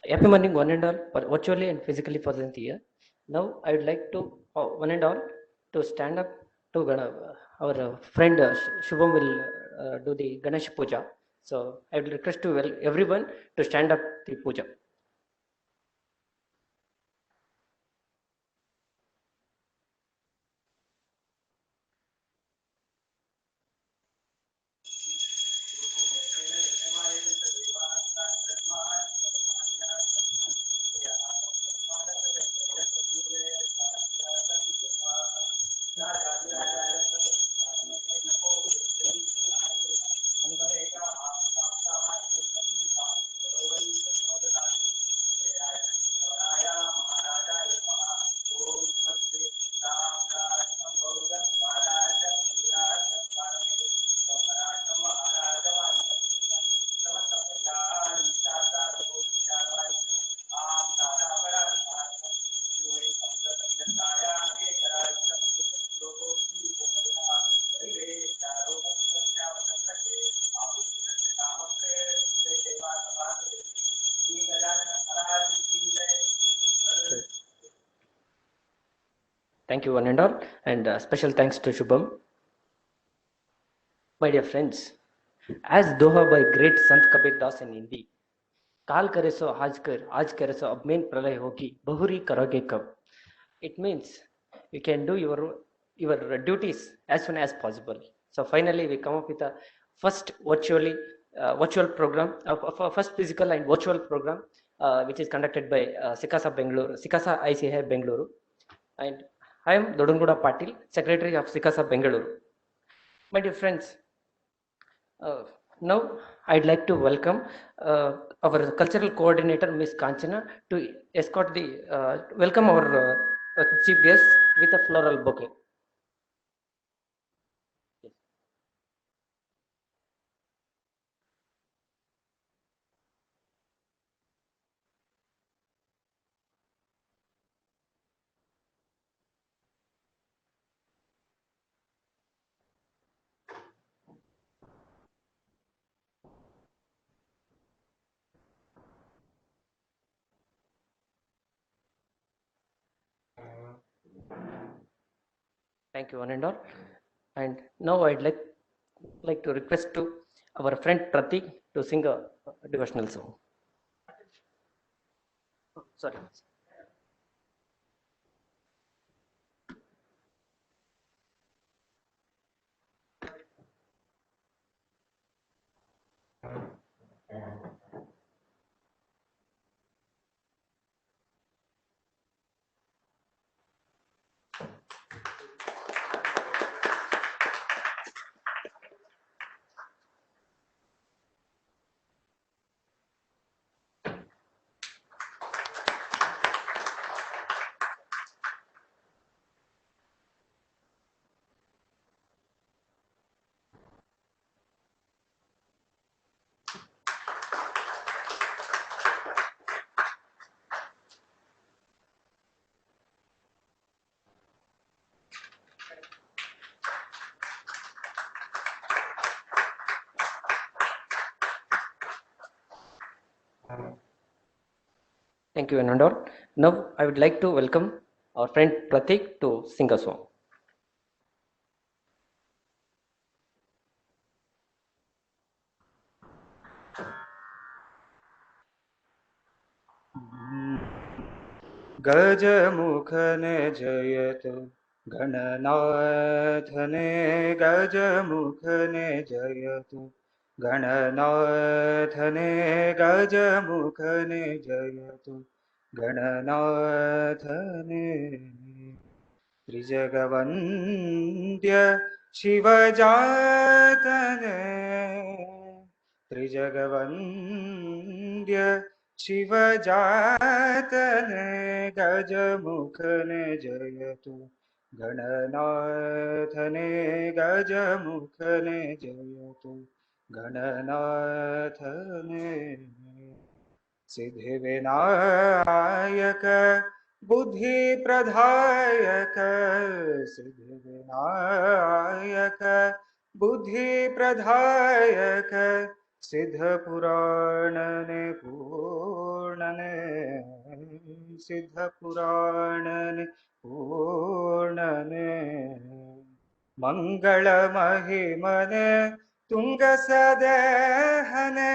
Happy morning, one and all, virtually and physically present here. Now, I would like to one and all to stand up to our friend Shubham will do the Ganesh Puja. So, I will request to everyone to stand up the puja. Thank you, one and all, and special thanks to Shubham. My dear friends, as Doha by great Sant Kabir Das in Hindi, काल करे सो आज करे सो अब main प्रलय होगी बहुरी करोगे कब. It means you can do your duties as soon as possible. So finally we come up with a first virtual program of first physical and virtual program which is conducted by Sikasa Bengaluru, Sikasa ICI Bengaluru, and I am Dodunguda Patil, Secretary of Sikasa Bengaluru. My dear friends, now I'd like to welcome our cultural coordinator, Miss Kanchana, to escort the welcome our chief guest with a floral bouquet. Thank you, one and all. And now I'd like to request to our friend Pratik to sing a devotional song. Oh, sorry. Thank you, one and all. Now I would like to welcome our friend Pratik to sing a song. गजमुखने जयतु गणनाथने गजमुखने जयतु गणनाथने गजमुखने जयतु गणनाथने त्रिजगवन्द्य शिवजातने त्रिजगवन्द्य शिवजातने गजमुखने जयतु गणनाथने गजमुखने जयतु गणनाथने सिद्धिविनायक बुद्धिप्रदायक सिद्धिविनायक बुद्धिप्रदायक सिद्धपुराणने पूर्णने सिद्ध पुराणने पूर्णने मंगल महिमने तुंग सदेहने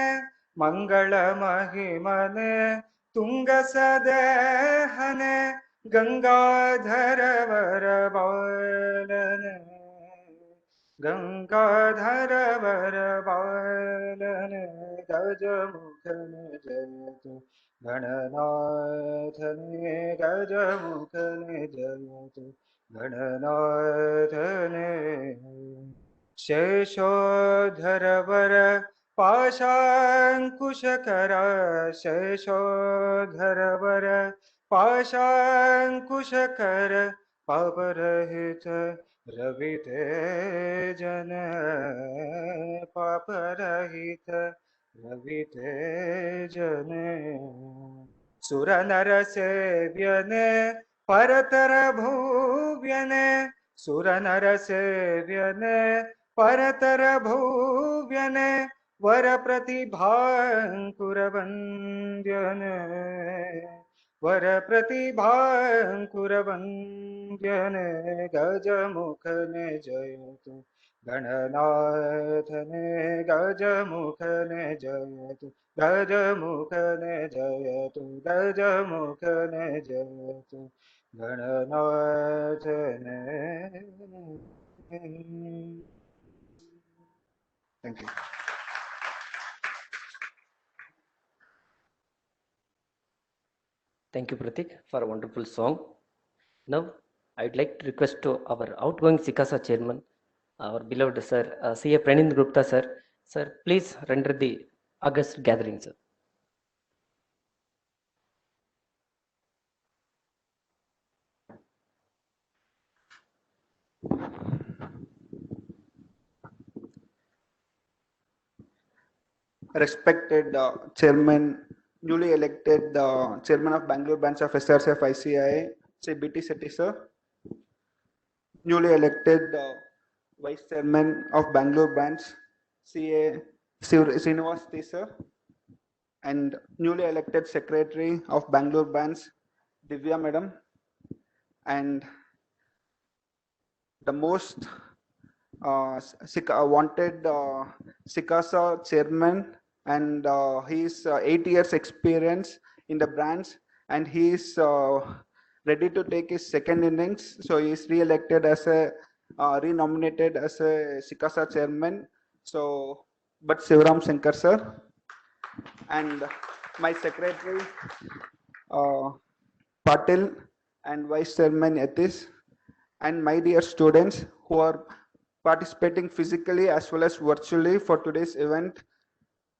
मंगल महिमने तुंग सदेहने गंगाधर वर बालने गंगाधर वर बालने गजमुखने जयतु गणनाथने गजमुखने जयतु गणनाथने शेषोधर वर पाशांकुशकर शेषोधर वर पाशांकुशकर पापरहित रवि तेजन पापरहित रवि तेजन सुर नर सेव्यने परतर भुव्यने सुर नर सेव्यने परतर भुव्यने वर प्रतिभांकुर वन्द्यने वर प्रतिभांकुर वन्द्यने गजमुखने जयतु गणनाथने गजमुखने जयतु गजमुखने जयतु गजमुखने जयतु गणनाथने Thank you. Thank you, Pratik, for a wonderful song. Now, I'd like to request to our outgoing Sikasa chairman, our beloved sir, C.A. Pranindra Gupta sir. Sir, please render the August gathering, sir. Respected chairman, newly elected chairman of Bangalore branch of SRCF ICI, Sri B.T. Sethi sir, newly elected vice chairman of Bangalore branch, CA Srinivas T sir, and newly elected secretary of Bangalore branch, Divya madam, and the most wanted Sikasa chairman, and he is 8 years experience in the branch, and he is ready to take his second innings. So he is re-elected as a renominated as a Sikasa chairman. So, but Sivaram Shankar sir, and my secretary Patil, and vice chairman Yatish, and my dear students who are participating physically as well as virtually for today's event,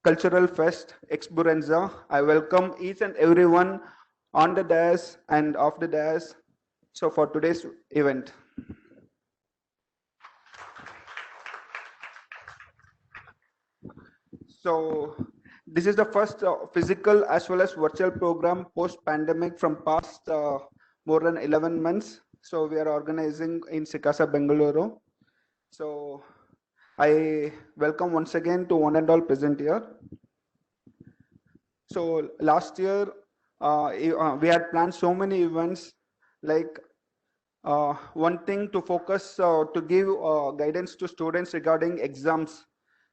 Cultural Fest Exburenza. I welcome each and everyone on the dais and off the dais. So for today's event. So this is the first physical as well as virtual program post-pandemic from past more than 11 months. So we are organizing in Sikasa, Bengaluru. So I welcome once again to one and all present here. So last year we had planned so many events, like one thing to focus to give guidance to students regarding exams.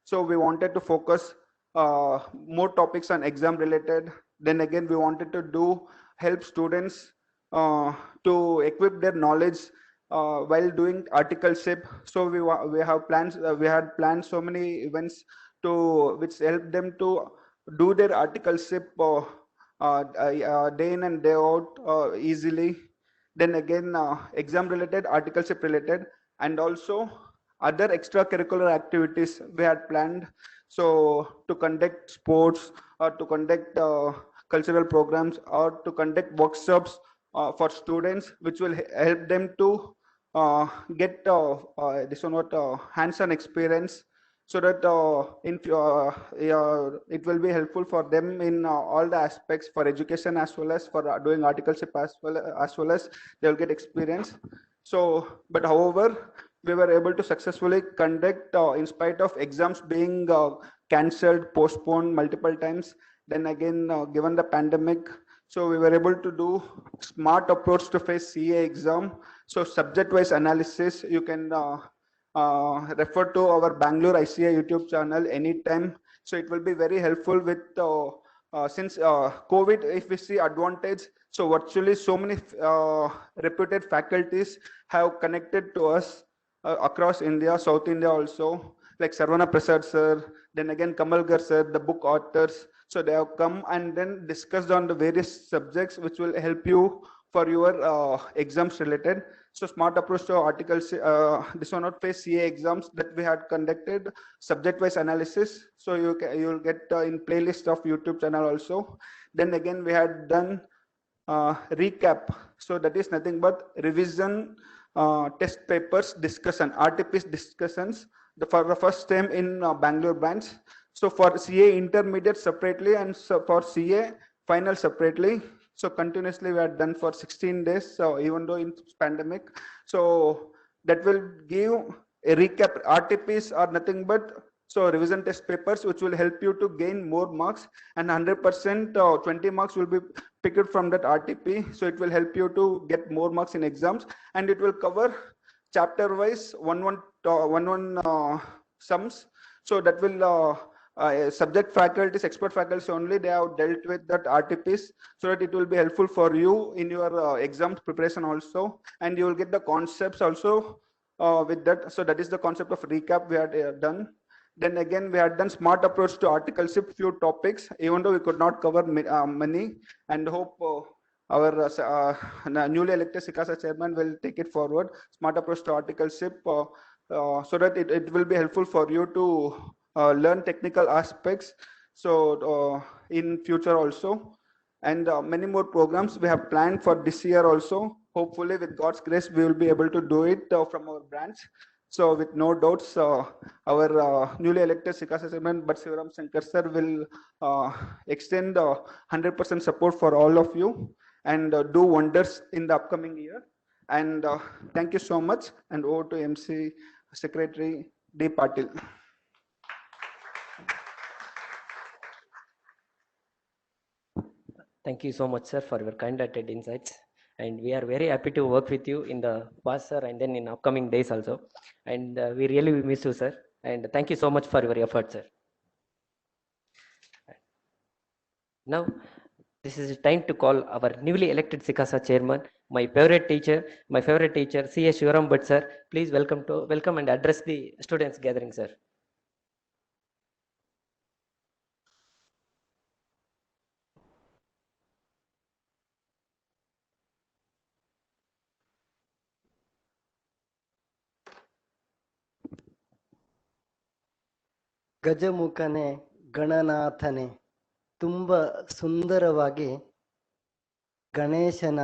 So we wanted to focus more topics on exam related. Then again, we wanted to do help students to equip their knowledge while doing articleship. So we have plans. We had planned so many events to which help them to do their articleship day in and day out easily. Then again, exam related, articleship related, and also other extracurricular activities we had planned. So to conduct sports or to conduct cultural programs or to conduct workshops for students, which will help them to get this one what hands-on experience, so that it will be helpful for them in all the aspects for education as well as for doing articleship as well as they will get experience. So, but however, we were able to successfully conduct in spite of exams being cancelled, postponed multiple times. Then again, given the pandemic, So we were able to do smart approach to face CA exam. So subject-wise analysis, you can refer to our Bangalore ICA YouTube channel anytime. So it will be very helpful with since COVID, if we see advantage, so virtually so many reputed faculties have connected to us across India, South India also, like Sarvana Prasad sir, then again Kamal Gar sir, the book authors. So they have come and then discussed on the various subjects which will help you for your exams related. So smart approach to articles, this one not face CA exams that we had conducted, subject-wise analysis. So you'll get in playlist of YouTube channel also. Then again we had done recap. So that is nothing but revision, test papers discussion, RTPs discussions for the first time in Bangalore branch. So for CA intermediate separately and so for CA final separately. So continuously we are done for 16 days. So even though in pandemic, so that will give a recap. RTPs are nothing but so revision test papers which will help you to gain more marks, and 100% 20 marks will be picked from that RTP. So it will help you to get more marks in exams, and it will cover chapter wise one sums. So that will subject faculties, expert faculties only, they have dealt with that RTPs, so that it will be helpful for you in your exam preparation also, and you will get the concepts also with that. So that is the concept of recap we had done. Then again, we had done smart approach to articleship, few topics, even though we could not cover many, and hope our newly elected SICASA chairman will take it forward, smart approach to articleship, so that it will be helpful for you to learn technical aspects. So in future also, and many more programs we have planned for this year also. Hopefully with God's grace, we will be able to do it from our branch. So with no doubts, our newly elected SICASA chairman, but Sivaram Shankar sir will extend 100% support for all of you and do wonders in the upcoming year. And thank you so much. And over to MC Secretary D. Patil. Thank you so much, sir, for your kind-hearted insights. And we are very happy to work with you in the past, sir, and then in upcoming days also. And we really miss you, sir. And thank you so much for your effort, sir. Now, this is time to call our newly elected SICASA chairman, my favorite teacher, C.S. Shivaram Bhatt, sir. Please welcome and address the students gathering, sir. ಗಜಮುಖನೆ ಗಣನಾಥನೆ ತುಂಬ ಸುಂದರವಾಗಿ ಗಣೇಶನ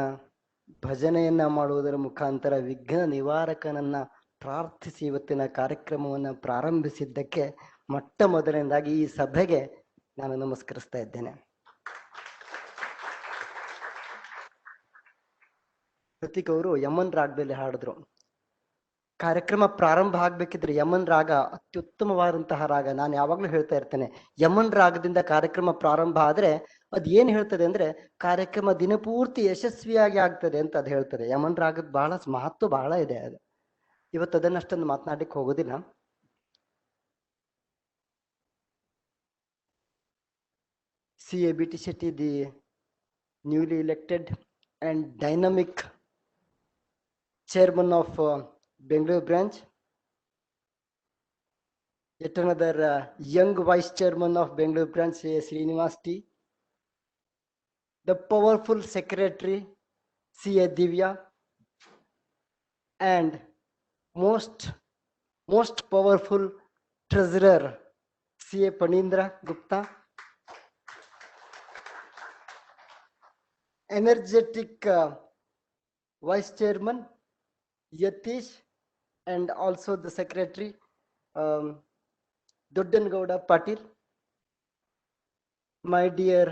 ಭಜನೆಯನ್ನ ಮಾಡುವುದರ ಮುಖಾಂತರ ವಿಘ್ನ ನಿವಾರಕನನ್ನ ಪ್ರಾರ್ಥಿಸಿ ಇವತ್ತಿನ ಕಾರ್ಯಕ್ರಮವನ್ನು ಪ್ರಾರಂಭಿಸಿದ್ದಕ್ಕೆ ಮೊಟ್ಟ ಮೊದಲನೇದಾಗಿ ಈ ಸಭೆಗೆ ನಾನು ನಮಸ್ಕರಿಸ್ತಾ ಇದ್ದೇನೆ. ಪ್ರತೀಕ್ ಅವರು ಯಮನ್ ರಾಗದಲ್ಲಿ ಹಾಡಿದ್ರು. ಕಾರ್ಯಕ್ರಮ ಪ್ರಾರಂಭ ಆಗ್ಬೇಕಿದ್ರೆ ಯಮನ್ ರಾಗ ಅತ್ಯುತ್ತಮವಾದಂತಹ ರಾಗ. ನಾನು ಯಾವಾಗ್ಲೂ ಹೇಳ್ತಾ ಇರ್ತೇನೆ, ಯಮನ್ ರಾಗದಿಂದ ಕಾರ್ಯಕ್ರಮ ಪ್ರಾರಂಭ ಆದ್ರೆ ಅದ್ ಏನ್ ಹೇಳ್ತದೆ ಅಂದ್ರೆ ಕಾರ್ಯಕ್ರಮ ದಿನಪೂರ್ತಿ ಯಶಸ್ವಿಯಾಗಿ ಆಗ್ತದೆ ಅಂತ ಅದ್ ಹೇಳ್ತದೆ. ಯಮನ್ ರಾಗದ ಬಹಳ ಮಹತ್ವ ಬಹಳ ಇದೆ. ಅದು ಇವತ್ತು ಅದನ್ನಷ್ಟೊಂದು ಮಾತನಾಡಲಿಕ್ಕೆ ಹೋಗೋದಿಲ್ಲ. C.A. B.T. Shetty, the newly elected and dynamic chairman of Bangalore branch. Yet another young vice chairman of Bangalore branch, C.A. Srinivas T. The powerful secretary, C.A. Divya. And most powerful treasurer, C.A. Panindra Gupta. Energetic vice chairman, Yatish, and also the secretary, Doddangowda Patil. My dear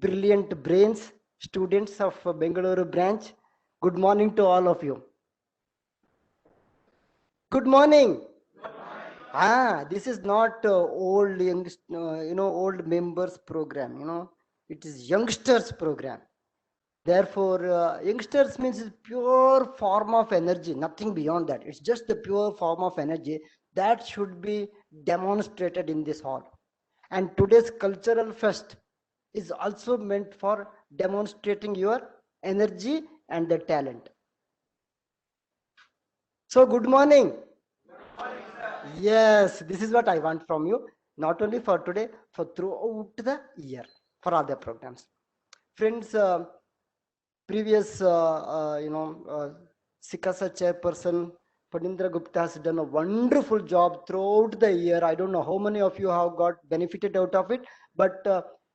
brilliant brains, students of Bengaluru branch, good morning to all of you. Good morning. This is not old members program, it is youngsters program. Therefore, youngsters means is pure form of energy, nothing beyond that. It's just the pure form of energy that should be demonstrated in this hall. And today's cultural fest is also meant for demonstrating your energy and the talent. So, good morning. Yes, this is what I want from you, not only for today, for throughout the year, for other programs. Friends, previous, Sikasa chairperson, Panindra Gupta has done a wonderful job throughout the year. I don't know how many of you have got benefited out of it, but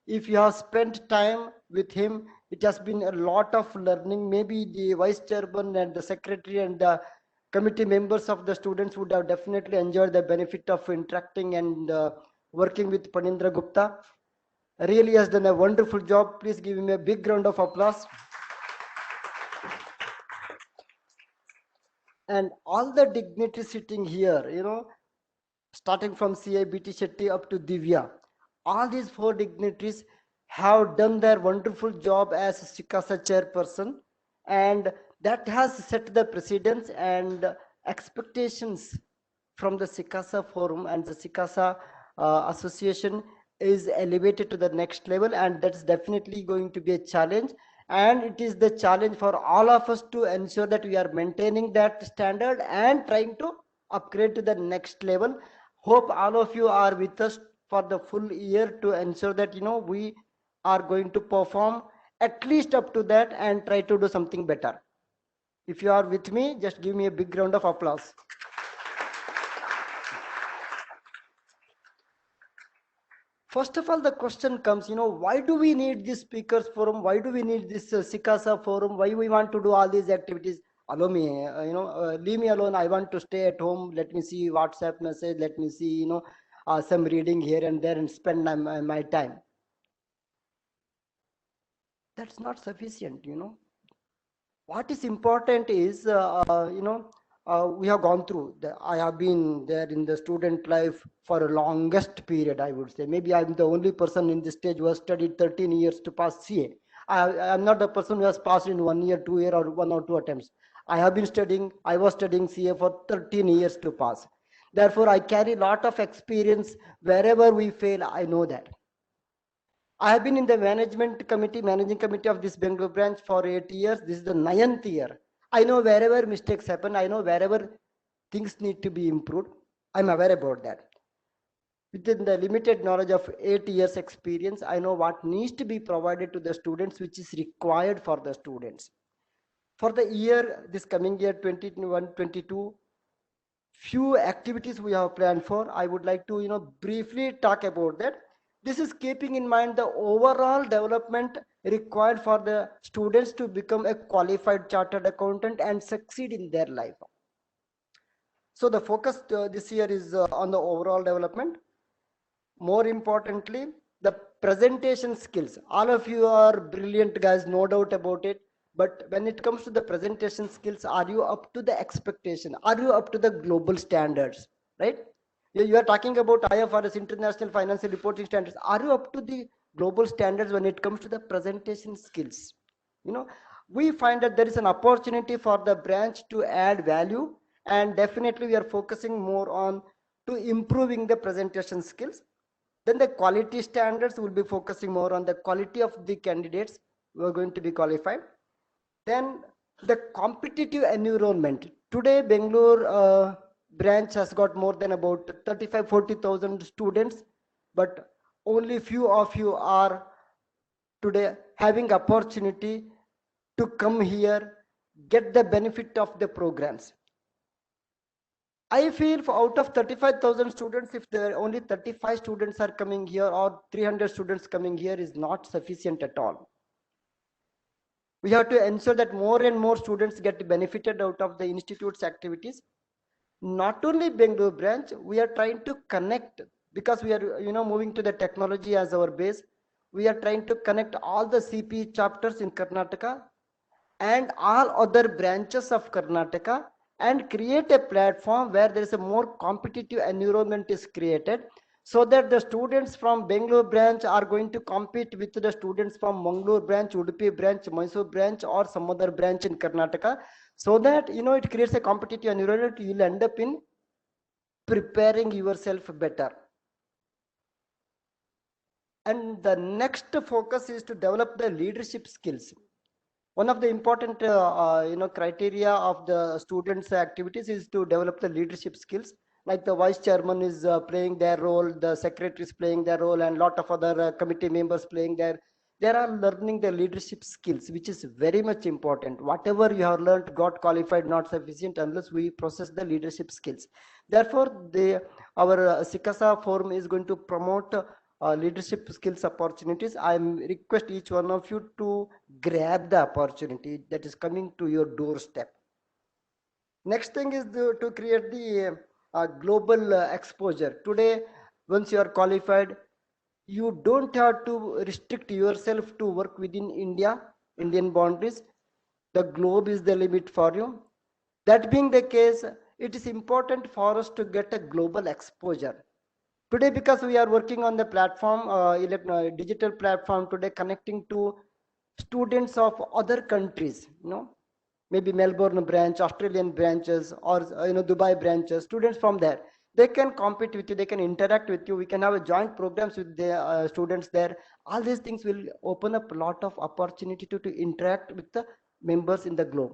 if you have spent time with him, it has been a lot of learning. Maybe the vice chairman and the secretary and the committee members of the students would have definitely enjoyed the benefit of interacting and working with Panindra Gupta. Really has done a wonderful job. Please give him a big round of applause. And all the dignitaries sitting here, starting from CA BT Shetty up to Divya, all these four dignitaries have done their wonderful job as Sikasa chairperson, and that has set the precedence and expectations from the Sikasa forum and the Sikasa association is elevated to the next level, and that's definitely going to be a challenge. And it is the challenge for all of us to ensure that we are maintaining that standard and trying to upgrade to the next level. Hope all of you are with us for the full year to ensure that we are going to perform at least up to that and try to do something better. If you are with me, just give me a big round of applause. First of all, the question comes, why do we need this speakers forum? Why do we need this Sikasa forum? Why we want to do all these activities? Allow me, leave me alone. I want to stay at home. Let me see WhatsApp message. Let me see, some reading here and there and spend my time. That's not sufficient, What is important is, we have gone through. I have been there in the student life for a longest period, I would say.Maybe I'm the only person in this stage who has studied 13 years to pass CA. I'm not the person who has passed in 1 year, 2 year, or 1 or 2 attempts. I was studying CA for 13 years to pass. Therefore, I carry a lot of experience. Wherever we fail, I know that. I have been in the managing committee of this Bangalore branch for 8 years. This is the 9th year. I know wherever mistakes happen, I know wherever things need to be improved. I'm aware about that. Within the limited knowledge of 8 years experience, I know what needs to be provided to the students, which is required for the students. For the year, this coming year 21-22, few activities we have planned for. I would like to briefly talk about that. This is keeping in mind the overall development required for the students to become a qualified chartered accountant and succeed in their life. So the focus this year is on the overall development. More importantly, the presentation skills. All of you are brilliant guys, no doubt about it. But when it comes to the presentation skills, are you up to the expectation? Are you up to the global standards, right? You are talking about IFRS, International Financial Reporting Standards. Are you up to the global standards when it comes to the presentation skills? We find that there is an opportunity for the branch to add value, and definitely we are focusing more on to improving the presentation skills. Then the quality standards will be focusing more on the quality of the candidates who are going to be qualified. Then the competitive environment. Today, Bangalore branch has got more than about 35-40,000 students, but only few of you are today having opportunity to come here, get the benefit of the programs. I feel for out of 35,000 students, if there are only 35 students are coming here or 300 students coming here is not sufficient at all. We have to ensure that more and more students get benefited out of the institute's activities. Not only Bangalore branch, we are trying to connect, because we are moving to the technology as our base. We are trying to connect all the CP chapters in Karnataka and all other branches of Karnataka and create a platform where there is a more competitive environment is created, so that the students from Bangalore branch are going to compete with the students from Mangalore branch, Udupi branch, Mysore branch, or some other branch in Karnataka, so that it creates a competitive environment. You'll end up in preparing yourself better. And the next focus is to develop the leadership skills. One of the important criteria of the students activities is to develop the leadership skills, like the vice chairman is playing their role, the secretary is playing their role, and lot of other committee members playing their, they are learning the leadership skills, which is very much important. Whatever you have learned, got qualified, not sufficient unless we process the leadership skills. Therefore our Sikasa forum is going to promote leadership skills opportunities. I request each one of you to grab the opportunity that is coming to your doorstep. Next thing is to create the global exposure. Today, once you are qualified, you don't have to restrict yourself to work within Indian boundaries. The globe is the limit for you. That being the case, it is important for us to get a global exposure. Today, because we are working on the platform, digital platform today, connecting to students of other countries, maybe Melbourne branch, Australian branches, or Dubai branches, students from there, they can compete with you, they can interact with you, we can have a joint programs with the students there. All these things will open up a lot of opportunity to interact with the members in the globe.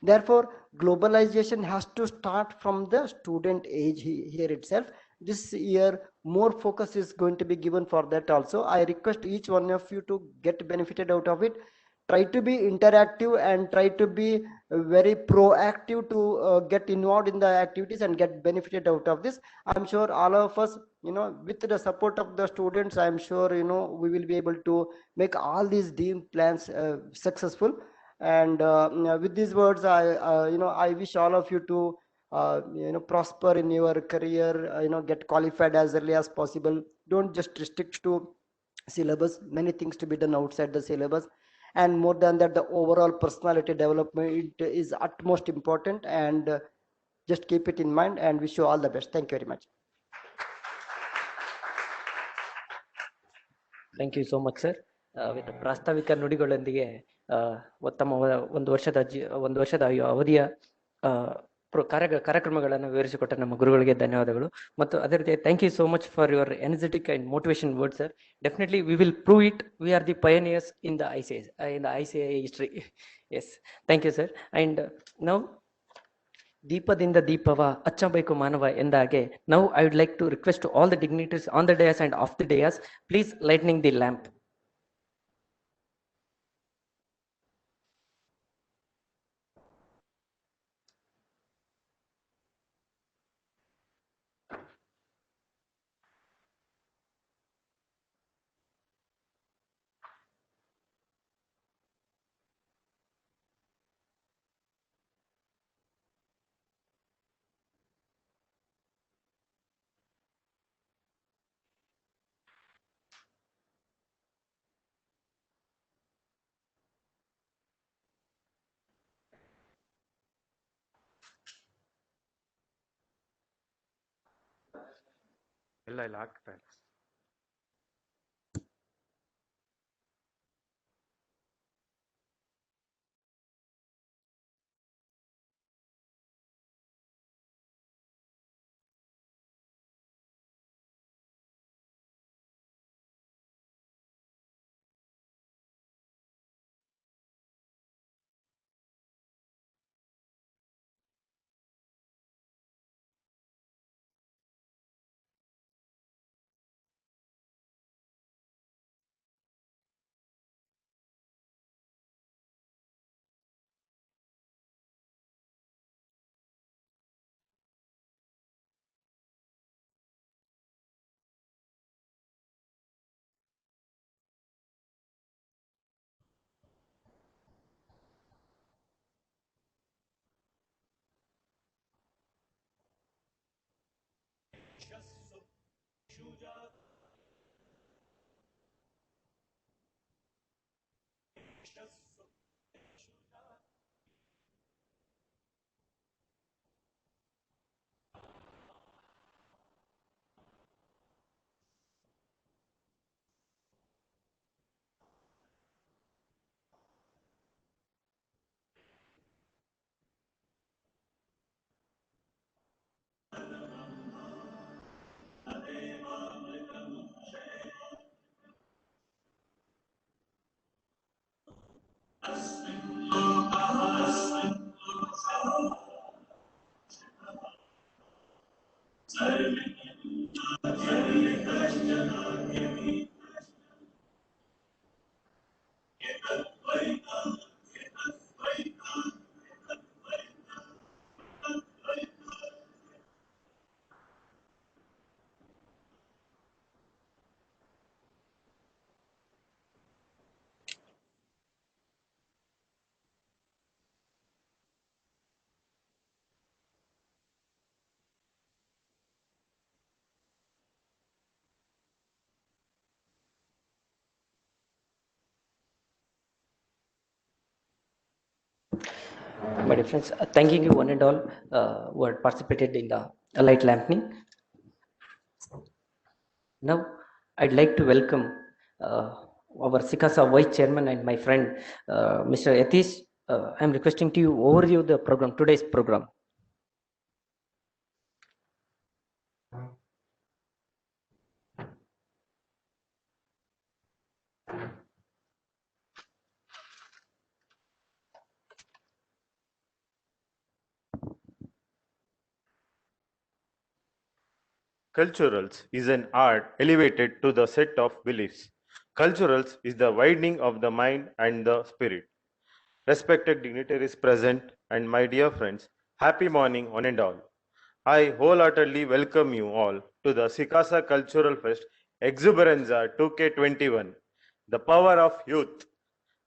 Therefore, globalization has to start from the student age here itself. This year, more focus is going to be given for that also. I request each one of you to get benefited out of it. Try to be interactive and try to be very proactive to get involved in the activities and get benefited out of this. I'm sure all of us, with the support of the students, I'm sure, we will be able to make all these dream plans successful. And with these words, I wish all of you to prosper in your career, get qualified as early as possible. Don't just restrict to syllabus, many things to be done outside the syllabus. And more than that, the overall personality development is utmost important, and just keep it in mind, and wish you all the best. Thank you very much. Thank you so much sir. With ಪ್ರಾಸ್ತಾವಿಕ ನುಡಿಗಳೊಂದಿಗೆ ಉತ್ತಮ ಒಂದು ವರ್ಷದ ಅವಧಿಯ ಕಾರ್ಯಕ್ರಮಗಳನ್ನು ವಿವರಿಸಿಕೊಟ್ಟ ನಮ್ಮ ಗುರುಗಳಿಗೆ ಧನ್ಯವಾದಗಳು. ಮತ್ತು ಅದೇ ರೀತಿ thank you so much for your energetic and motivation word sir. Definitely we will prove it. We are the pioneers in the ICAI history. Yes, thank you sir. And now ದೀಪದಿಂದ ದೀಪವ ಹಚ್ಚಬೇಕು ಮಾನವ ಎಂದ ಹಾಗೆ, now I would like to request to all the dignitaries on the dais and off the dais, please lightning the lamp. ಇಲ್ಲ ಆಗ್ತಾ ಇಲ್ಲ. My dear friends, thanking you one and all who had participated in the light lampening. Now, I'd like to welcome our Sikasa Vice Chairman and my friend, Mr. Yatish. I'm requesting to you overview the program, today's program. Culturals is an art elevated to the set of beliefs. Culturals is the widening of the mind and the spirit. Respected dignitaries present and my dear friends, happy morning one and all. I wholeheartedly welcome you all to the Sikasa Cultural Fest Exuberanza 2K21, the power of youth.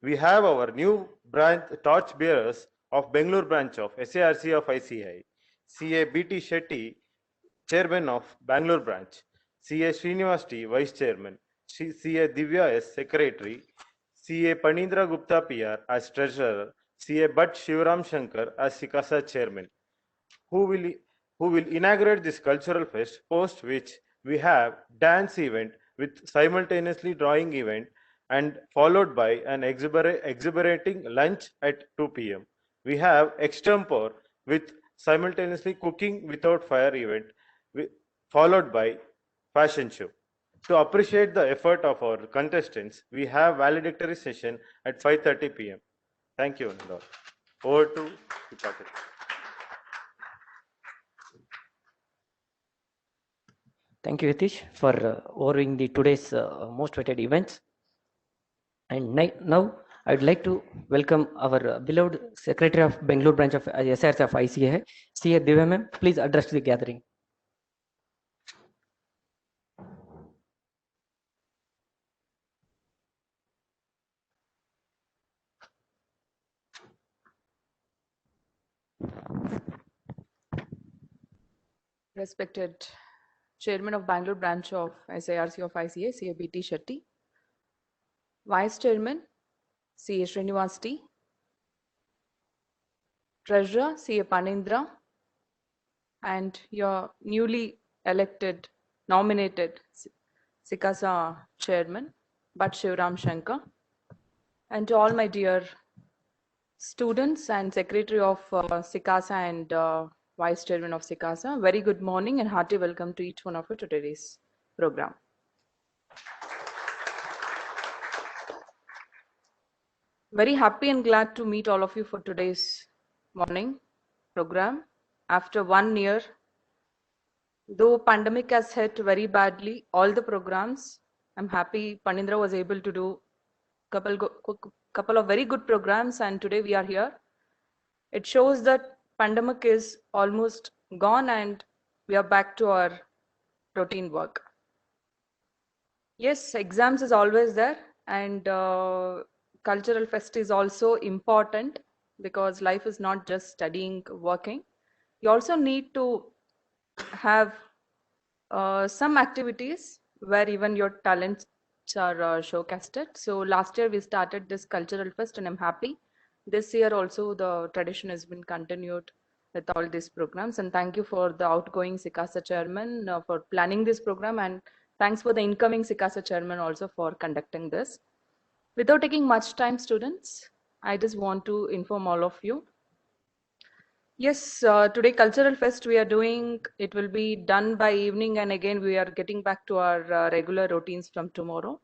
We have our new branch torch bearers of Bangalore branch of SARC of ICI, CA BT Shetty, Chairman of Bangalore branch, CA Srinivasti, Vice Chairman, CA Divya S, Secretary, CA Panindra Gupta PR as Treasurer, CA Bhatt Shivaram Shankar as Sikasa Chairman, who will, who will inaugurate this cultural fest, post which we have dance event with simultaneously drawing event and followed by an exhiberating lunch at 2 p.m. We have extempore with simultaneously cooking without fire event followed by fashion show. To appreciate the effort of our contestants, we have valedictory session at 5:30 p.m. Thank you, Lord. Over to Patel. Thank you, Yatish, for overviewing the today's most awaited events. And now I'd like to welcome our beloved Secretary of Bangalore branch of SRC of ICA, CA Divya ma'am. Please address the gathering. Respected Chairman of Bangalore branch of SARC of ICA, CA BT Shetty, Vice Chairman, CA Srinivasti, Treasurer, CA Panindra, and your newly elected, nominated Sikasa Chairman, Bhatt Shivaram Shankar, and to all my dear students and Secretary of Sikasa and Vice Chairman of Sikasa, very good morning and hearty welcome to each one of you to today's program. Very happy and glad to meet all of you for today's morning program. After 1 year, though pandemic has hit very badly, all the programs, I'm happy Panindra was able to do couple of very good programs, and today we are here. It shows that pandemic is almost gone and we are back to our routine work. Yes, exams is always there, and cultural fest is also important because life is not just studying, working. You also need to have some activities where even your talents are showcased. So last year we started this cultural fest and I'm happy. This year also the tradition has been continued with all these programs, and thank you for the outgoing Sikasa chairman for planning this program, and thanks for the incoming Sikasa chairman also for conducting this. Without taking much time, students, I just want to inform all of you. Yes, today Cultural Fest we are doing, it will be done by evening, and again we are getting back to our regular routines from tomorrow.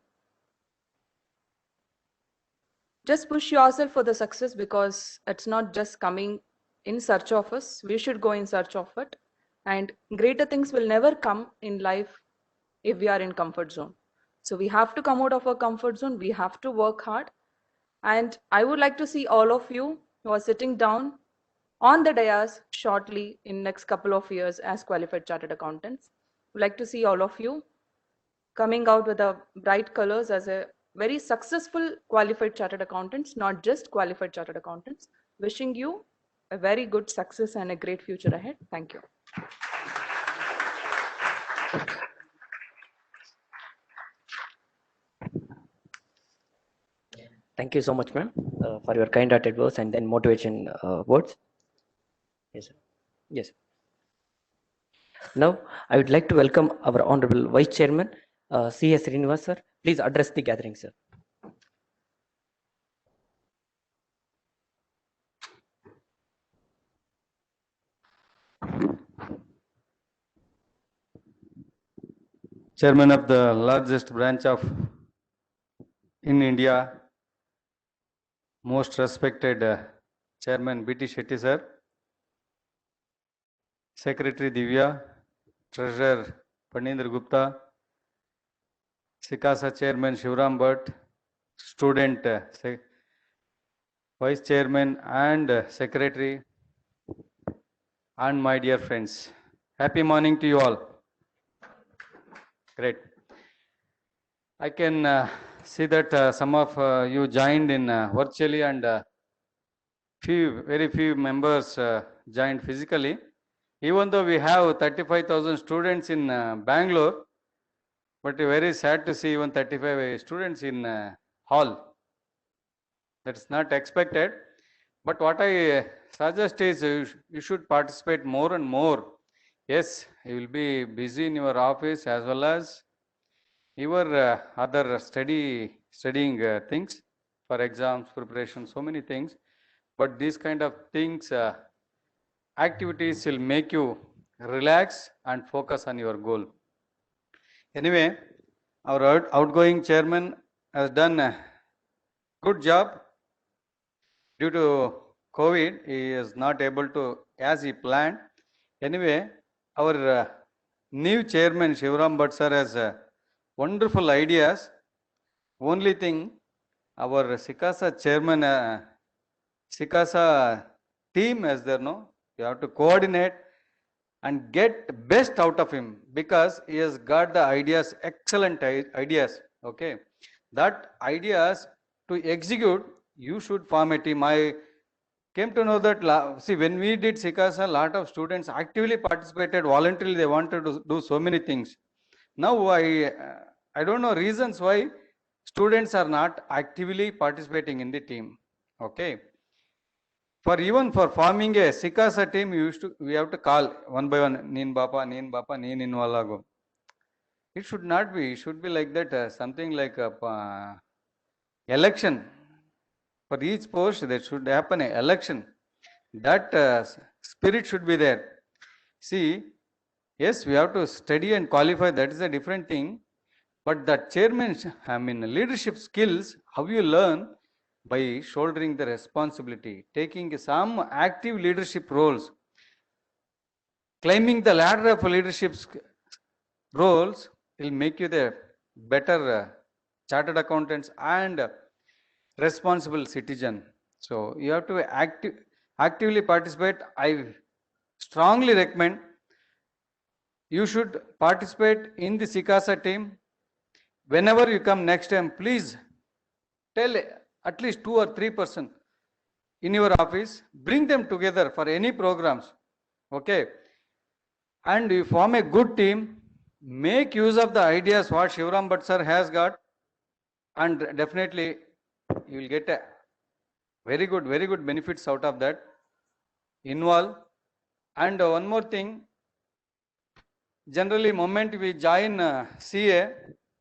Just push yourself for the success because it's not just coming in search of us, we should go in search of it. And greater things will never come in life if we are in comfort zone. So we have to come out of our comfort zone, we have to work hard. And I would like to see all of you who are sitting down on the dais shortly in next couple of years as qualified chartered accountants. We'd like to see all of you coming out with a bright colors as a very successful qualified chartered accountants, not just qualified chartered accountants. Wishing you a very good success and a great future ahead. Thank you. Thank you so much, ma'am, for your kind-hearted words and then motivation words. Yes, sir. Yes. Now, I would like to welcome our Honorable Vice Chairman, C.S. Srinivas, sir. Please address the gathering, sir. Chairman of the largest branch of in India, most respected Chairman B.T. Shetty sir, Secretary Divya, Treasurer Panindra Gupta, Sikasa Chairman Shivram Bhatt, student Vice Chairman and Secretary, and my dear friends. Happy morning to you all. Great. I can see that some of you joined in virtually and very few members joined physically. Even though we have 35,000 students in Bangalore, but very sad to see even 35 students in hall. That's not expected. But what I suggest is you should participate more and more. Yes, you will be busy in your office as well as your other studying things for exams, preparation, so many things. But these kind of things, activities will make you relax and focus on your goal. Anyway, our outgoing chairman has done a good job. Due to COVID, he is not able to as he planned. Anyway, our new chairman Shivram Bhatt sir has wonderful ideas. Only thing, our Sikasa chairman, Sikasa team as there, no, you have to coordinate and get best out of him because he has got the ideas, excellent ideas. Okay, that ideas to execute, you should form a team. I came to know that, see, when we did Sikasa, a lot of students actively participated voluntarily. They wanted to do so many things. Now I don't know reasons why students are not actively participating in the team. Okay. Even for forming a Sikasa team, we have to call one by one, Neen Bapa, Neen Inwalago. It should not be. It should be like that, something like a election. For each post, there should happen an election. That spirit should be there. See, yes, we have to study and qualify. That is a different thing. But the chairman, leadership skills, how you learn by shouldering the responsibility, taking some active leadership roles, climbing the ladder of leadership roles will make you the better chartered accountants and responsible citizen. So you have to actively participate. I strongly recommend you should participate in the Sikasa team. Whenever you come next time, please tell at least 2 or 3% in your office, bring them together for any programs. Okay. And you form a good team, make use of the ideas what Shivram Bhatt sir has got, and definitely you will get a very good benefits out of that. Involve. And one more thing, generally moment we join CA,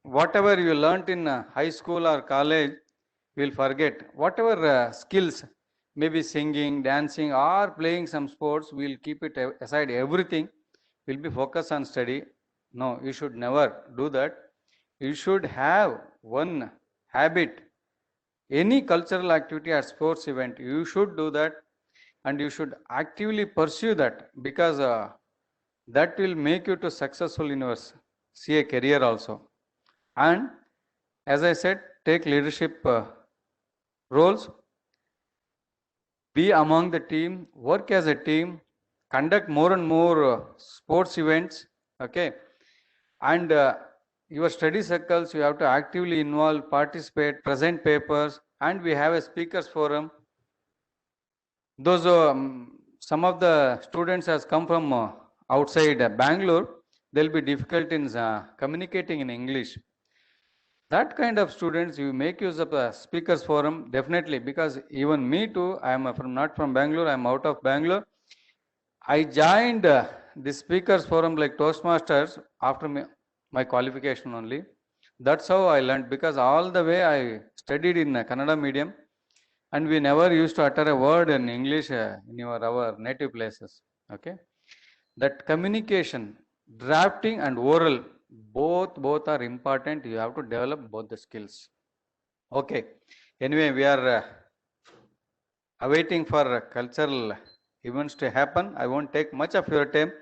whatever you learnt in high school or college, we will forget. Whatever skills, maybe singing, dancing or playing some sports, we will keep it aside. Everything will be focused on study. No, you should never do that. You should have one habit. Any cultural activity or sports event, you should do that and you should actively pursue that because that will make you to successful in your CA career also. And as I said, take leadership roles, be among the team, work as a team, conduct more and more sports events. Okay. And your study circles, you have to actively involve, participate, present papers, and we have a speakers forum. Those some of the students has come from outside Bangalore, they'll be difficult in communicating in English. That kind of students, you make use of a speakers forum, definitely, because even me too, I am from not from Bangalore, I am out of Bangalore. I joined the speakers forum like Toastmasters after my qualification only. That's how I learned, because all the way I studied in Kannada medium, and we never used to utter a word in English in our native places. Okay, that communication, drafting and oral, both are important. You have to develop both the skills. Okay, anyway, we are awaiting for cultural events to happen. I won't take much of your time.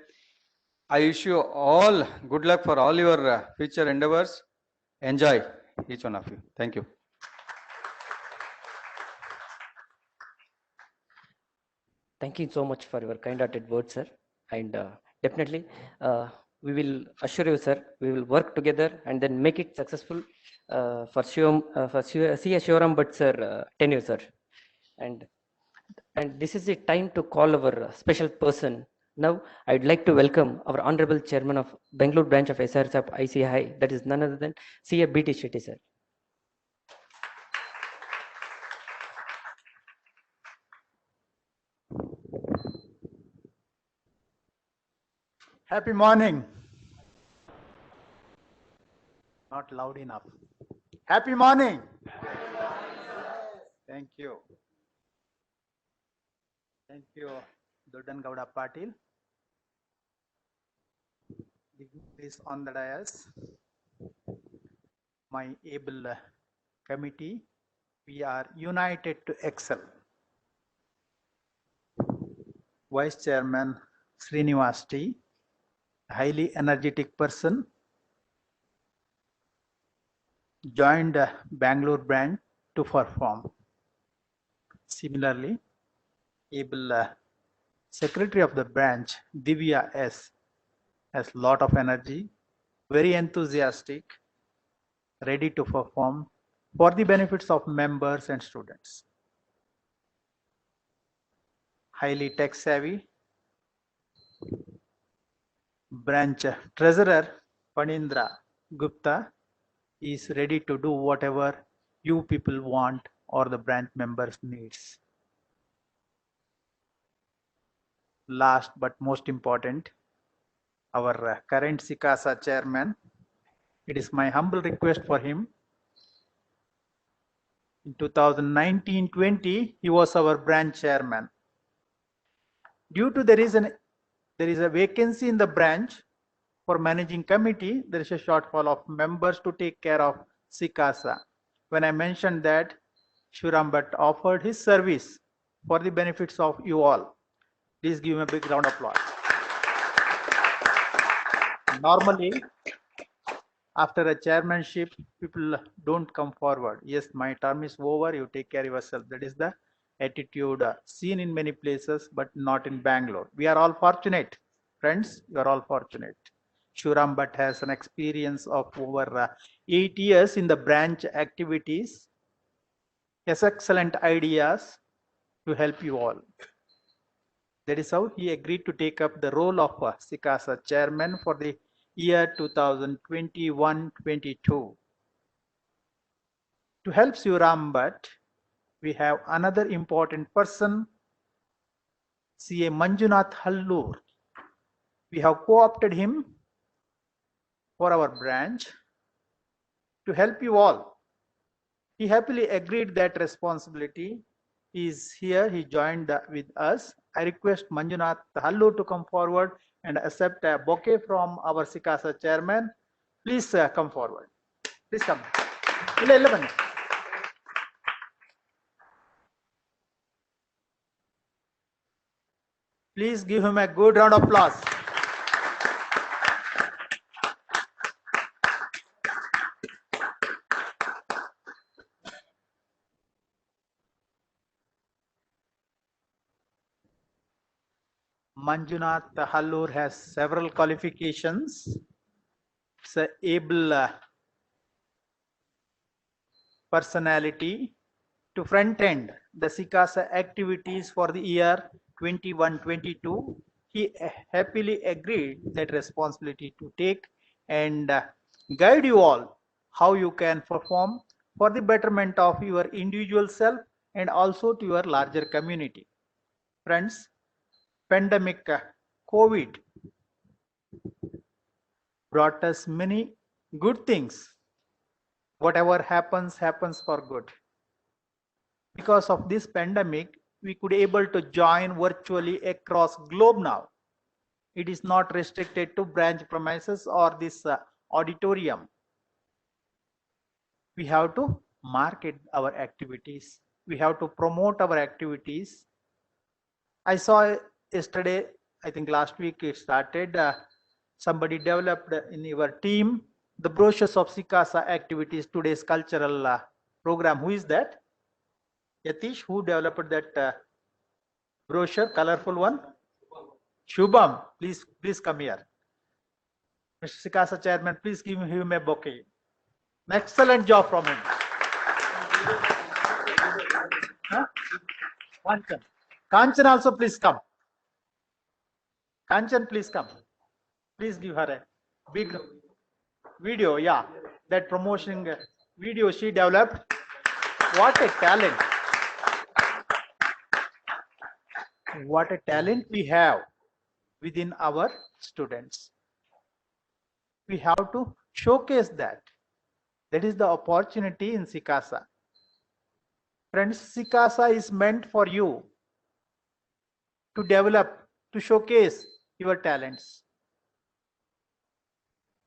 I wish you all good luck for all your future endeavors. Enjoy, each one of you. Thank you. Thank you so much for your kind-hearted words, sir. And definitely, we will assure you, sir, we will work together and then make it successful for C.A. Shivaram Bhatt, sir, tenure, sir. And this is the time to call our special person. Now, I'd like to welcome our Honorable Chairman of Bangalore branch of SRSAP ICI, that is none other than C.A. B.T. Shetty, sir. Happy morning. Not loud enough. Happy morning. Thank you. Thank you, Doddan Gowda Patil. Dignitaries on the dais, my able committee, we are united to excel. Vice Chairman Srinivas T, highly energetic person, joined Bangalore branch to perform. Similarly, able secretary of the branch, Divya S, has lot of energy, very enthusiastic, ready to perform for the benefits of members and students. Highly tech savvy, branch treasurer Panindra Gupta is ready to do whatever you people want or the branch members needs. Last but most important, our current SICASA chairman, it is my humble request for him. In 2019-20, he was our branch chairman. Due to there is a vacancy in the branch for managing committee, there is a shortfall of members to take care of SICASA. When I mentioned that, Shivaram Bhatt offered his service for the benefits of you all. Please give him a big round of applause. Normally, after a chairmanship, people don't come forward. Yes, my term is over, you take care of yourself. That is the attitude seen in many places, but not in Bangalore. We are all fortunate. Friends, you are all fortunate. Shivaram Bhatt has an experience of over 8 years in the branch activities. He has excellent ideas to help you all. That is how he agreed to take up the role of SICASA chairman for the year 2021-22. To help Shivaram Bhatt, we have another important person, CA Manjunath Hallur. We have co-opted him for our branch to help you all. He happily agreed that responsibility. He is here, he joined with us. I request Manjunath Hallur to come forward and accept a bouquet from our SICASA chairman. Please come forward. Please come. Please give him a good round of applause. Manjunath Hallur has several qualifications. It's an able personality to front end the SICASA activities for the year 21-22. He happily agreed that responsibility to take and guide you all how you can perform for the betterment of your individual self and also to your larger community. Friends, pandemic COVID brought us many good things. Whatever happens, happens for good. Because of this pandemic, we could able to join virtually across globe now. It is not restricted to branch premises or this auditorium. We have to market our activities. We have to promote our activities. I saw yesterday, I think last week it started, somebody developed in your team the brochures of Sikasa activities, today's cultural program. Who is that? Yatish, who developed that brochure, colorful one? Shubham, please come here. Mr. Sikasa chairman, please give him a bouquet. An excellent job from him. Huh? Kanchan. Kanchan also please come. Kanchan, please come. Please give her a big video. Yeah, that promotion video she developed. What a talent. What a talent we have within our students. We have to showcase that. That is the opportunity in Sikasa. Friends, Sikasa is meant for you to develop, to showcase your talents.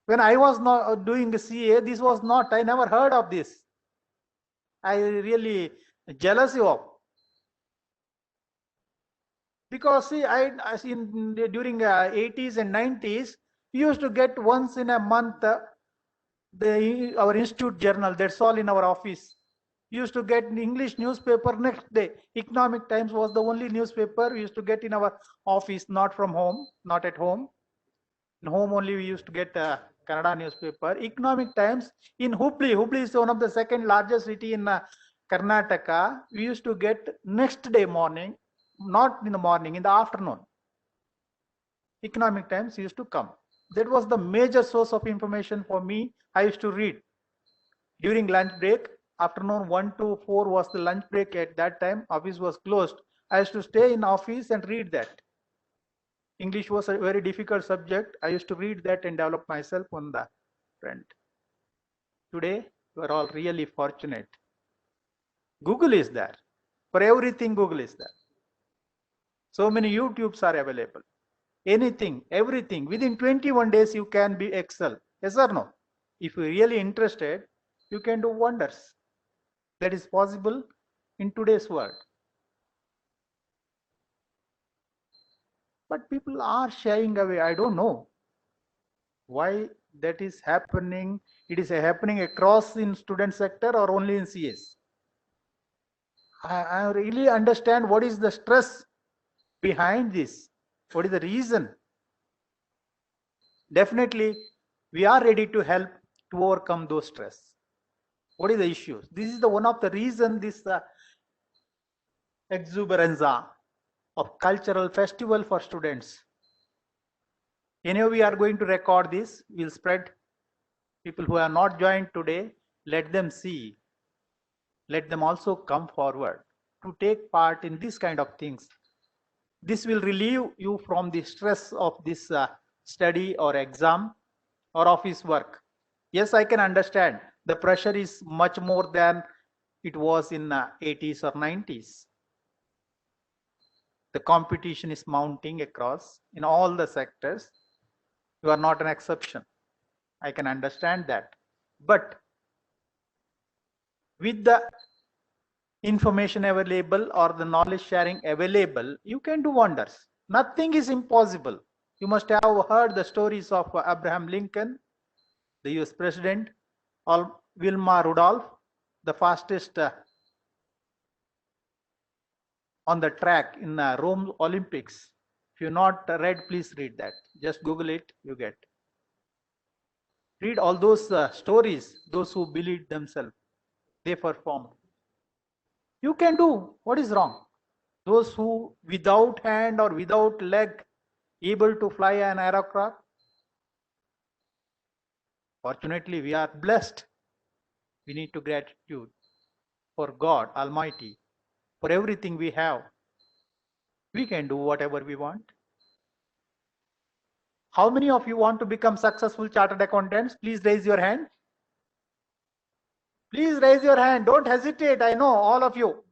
When I was not doing the CA, this was not, I never heard of this. I really jealous of. Because see, during 80s and 90s, we used to get once in a month our institute journal. That's all in our office. We used to get an English newspaper next day. Economic Times was the only newspaper we used to get in our office, not from home, not at home. In home only we used to get Kannada newspaper. Economic Times in Hubli. Hubli is one of the second largest city in Karnataka. We used to get next day morning, not in the morning, in the afternoon. Economic Times used to come. That was the major source of information for me. I used to read during lunch break. Afternoon 1 to 4 was the lunch break. At that time, office was closed. I used to stay in office and read that. English was a very difficult subject. I used to read that and develop myself on the front. Today, you are all really fortunate. Google is there. For everything, Google is there. So many YouTubes are available. Anything, everything. Within 21 days, you can be excel. Yes or no? If you're really interested, you can do wonders. That is possible in today's world. But people are shying away. I don't know why that is happening. It is happening across in student sector or only in CS. I really understand what is the stress behind this. What is the reason? Definitely, we are ready to help to overcome those stress. What is the issue? This is the one of the reason this exuberanza of cultural festival for students. Anyway, we are going to record this. We'll spread. People who are not joined today, let them see. Let them also come forward to take part in this kind of things. This will relieve you from the stress of this study or exam or office work. Yes, I can understand. The pressure is much more than it was in 80s or 90s. The competition is mounting across in all the sectors. You are not an exception. I can understand that. But with the information available or the knowledge sharing available, you can do wonders. Nothing is impossible. You must have heard the stories of Abraham Lincoln, the US President, or Wilma Rudolph, the fastest on the track in Rome Olympics. If you're not read, please read that. Just Google it, you get. Read all those stories, those who believe themselves, they performed. You can do. What is wrong? Those who without hand or without leg able to fly an aircraft. Fortunately, we are blessed. We need to gratitude for God Almighty, for everything we have. We can do whatever we want. How many of you want to become successful chartered accountants? Please raise your hand. Please raise your hand. Don't hesitate. I know all of you.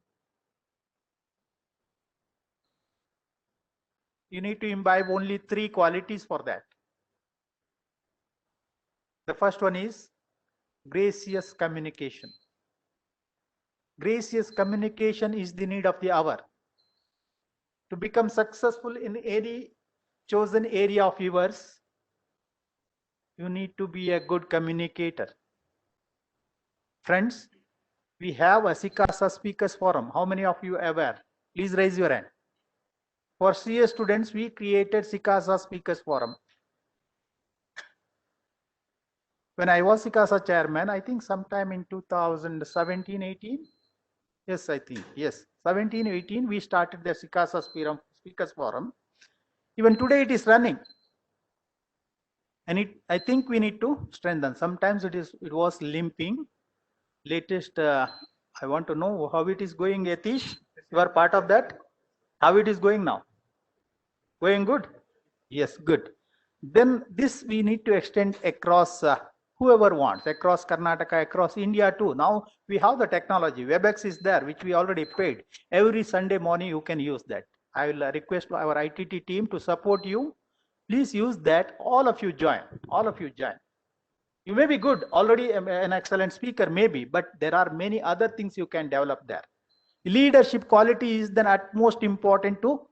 You need to imbibe only 3 qualities for that. The first one is gracious communication. Gracious communication is the need of the hour. To become successful in any chosen area of yours, you need to be a good communicator. Friends, we have a Sikasa Speakers Forum. How many of you are aware? Please raise your hand. For CA students, we created Sikasa Speakers Forum. When I was Sikasa chairman, I think sometime in 2017-18, yes, I think, yes, 17-18, we started the Sikasa Speakers Forum. Even today it is running. And I think we need to strengthen. Sometimes it was limping. Latest, I want to know how it is going, Yatish. You are part of that. How it is going now? Going good? Yes, good. Then this we need to extend across whoever wants, across Karnataka, across India too. Now we have the technology. WebEx is there, which we already paid. Every Sunday morning you can use that. I will request our ITT team to support you. Please use that. All of you join. All of you join. You may be good, already an excellent speaker, maybe, but there are many other things you can develop there. Leadership quality is the utmost important to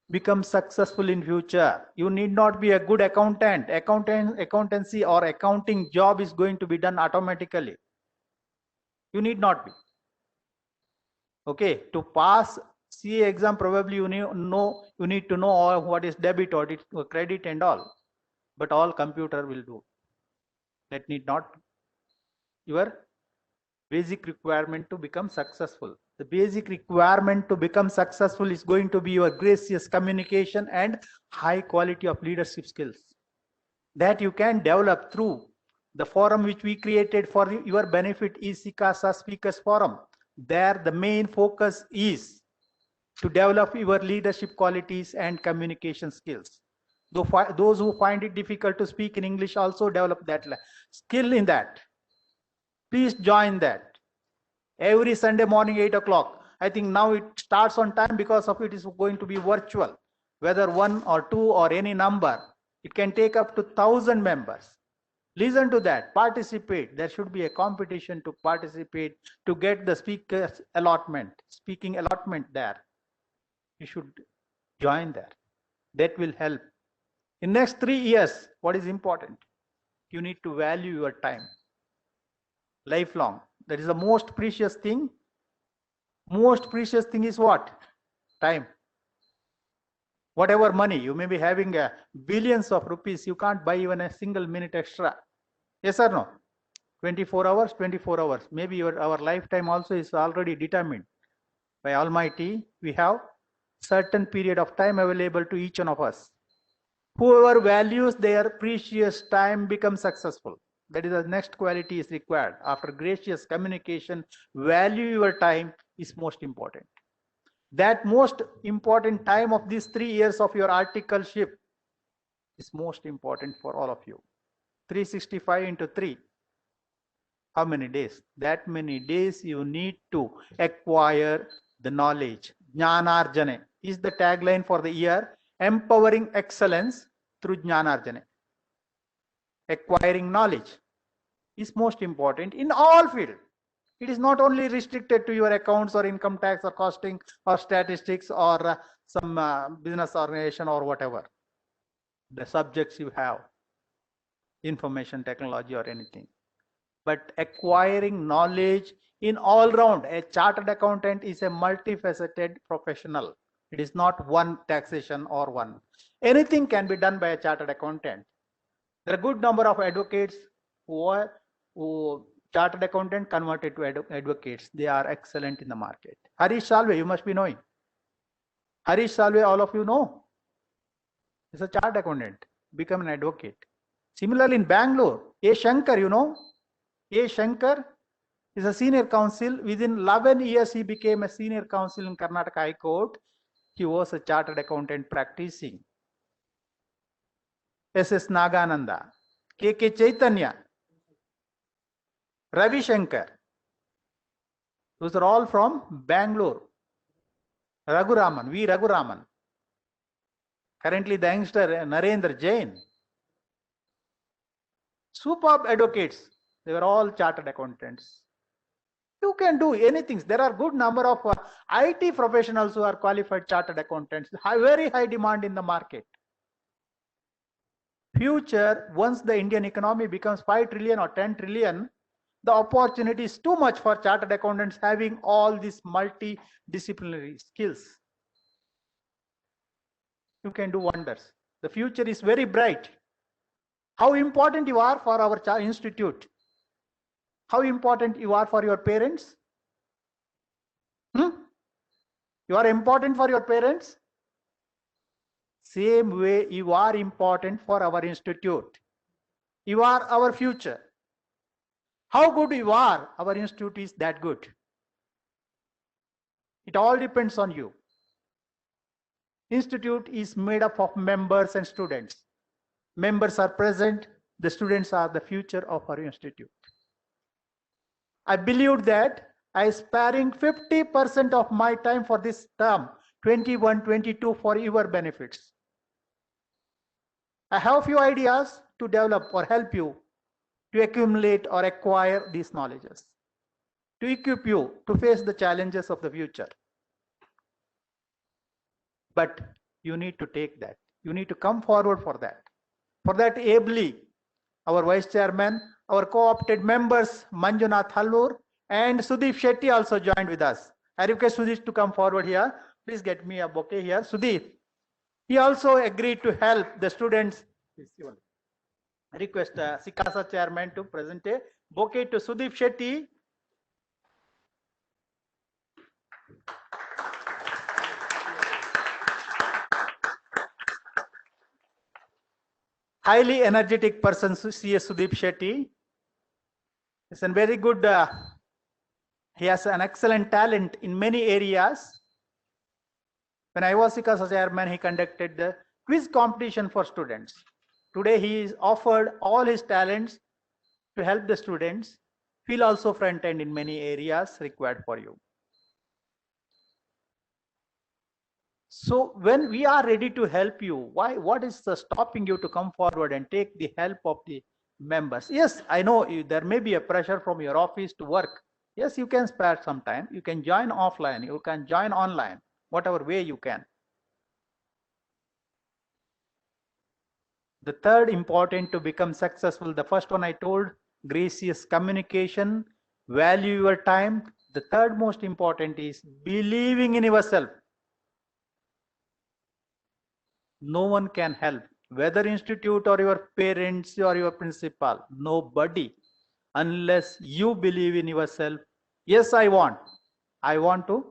become successful in future. You need not be a good accountant. Accountancy or accounting job is going to be done automatically. You need not be. Okay, to pass CA exam, probably you need to know what is debit or credit and all, but all computer will do. That need not your basic requirement to become successful. The basic requirement to become successful is going to be your gracious communication and high quality of leadership skills that you can develop through the forum which we created for your benefit is Sikasa Speakers Forum. There the main focus is to develop your leadership qualities and communication skills. Those who find it difficult to speak in English also develop that skill in that. Please join that. Every Sunday morning, 8 o'clock. I think now it starts on time because of it is going to be virtual. Whether 1 or 2 or any number, it can take up to 1,000 members. Listen to that, participate. There should be a competition to participate to get the speaking allotment there. You should join there. That will help. In next 3 years, what is important? You need to value your time. Lifelong. That is the most precious thing. Most precious thing is what? Time. Whatever money, you may be having billions of rupees, you can't buy even a single minute extra. Yes or no? 24 hours, 24 hours. Maybe our lifetime also is already determined by Almighty. We have certain period of time available to each one of us. Whoever values their precious time becomes successful. That is the next quality is required. After gracious communication, value your time is most important. That most important time of these 3 years of your articleship is most important for all of you. 365 into 3. How many days? That many days you need to acquire the knowledge. Jnanarjane is the tagline for the year. Empowering excellence through Jnanarjane. Acquiring knowledge is most important in all fields. It is not only restricted to your accounts or income tax or costing or statistics or some business organization or whatever. The subjects you have, information technology or anything. But acquiring knowledge in all round, a chartered accountant is a multifaceted professional. It is not one taxation or one. Anything can be done by a chartered accountant. There are a good number of advocates who chartered accountant converted to advocates. They are excellent in the market. Harish Salve, you must be knowing. Harish Salve, all of you know. He's a chartered accountant, become an advocate. Similarly in Bangalore, A. Shankar, you know. A. Shankar, He's a senior counsel. Within 11 years, he became a senior counsel in Karnataka High Court. He was a chartered accountant practicing. S.S. Nagananda, K.K. Chaitanya, Ravi Shankar. Those are all from Bangalore. Raghuraman, V. Raghuraman. Currently the youngster Narendra Jain. Superb advocates. They were all chartered accountants. You can do anything. There are good number of IT professionals who are qualified chartered accountants. Very high demand in the market. Future, once the Indian economy becomes 5 trillion or 10 trillion, the opportunity is too much for chartered accountants having all these multidisciplinary skills. You can do wonders. The future is very bright. How important you are for our institute? How important you are for your parents? You are important for your parents? Same way you are important for our institute. You are our future. How good you are, our institute is that good. It all depends on you. Institute is made up of members and students. Members are present, the students are the future of our institute. I believe that I am sparing 50% of my time for this term, 21-22, for your benefits. I have few ideas to develop or help you to accumulate or acquire these knowledges, to equip you to face the challenges of the future. But you need to take that. You need to come forward for that. For that, ably, our Vice Chairman, our co-opted members, Manjunath Hallur and Sudeep Shetty also joined with us. I request Sudeep to come forward here. Please get me a bouquet here. Sudeep, he also agreed to help the students. I request SICASA Chairman to present a bouquet to Sudeep Shetty. Highly energetic person, C.S. Sudeep Shetty. He's a very good, he has an excellent talent in many areas. When I was SICASA Chairman, he conducted the quiz competition for students. Today he is offered all his talents to help the students. He'll also front end in many areas required for you. So when we are ready to help you, what is stopping you to come forward and take the help of the members? Yes, I know there may be a pressure from your office to work. Yes, you can spare some time. You can join offline. You can join online, whatever way you can. The third important to become successful, the first one I told, gracious communication, value your time. The third most important is believing in yourself. No one can help, whether institute or your parents or your principal, nobody, unless you believe in yourself. Yes, I want to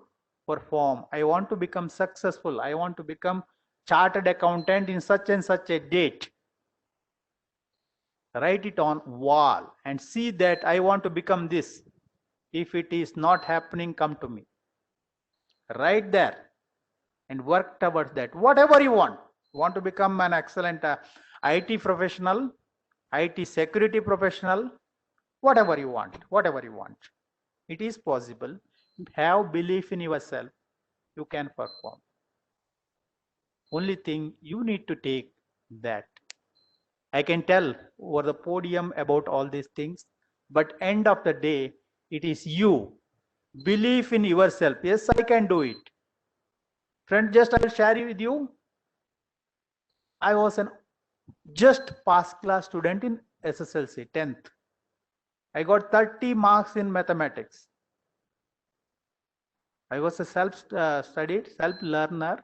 perform. I want to become successful. I want to become chartered accountant in such and such a date. Write it on wall and see that I want to become this. If it is not happening, come to me. Right there and work towards that. Whatever you want. Want to become an excellent IT professional, IT security professional, whatever you want. It is possible. Have belief in yourself. You can perform. Only thing you need to take that. I can tell over the podium about all these things, but end of the day, it is you. Believe in yourself. Yes, I can do it. Friend, just I'll share it with you. I was an just pass class student in SSLC 10th. I got 30 marks in mathematics. I was a self-studied, self-learner,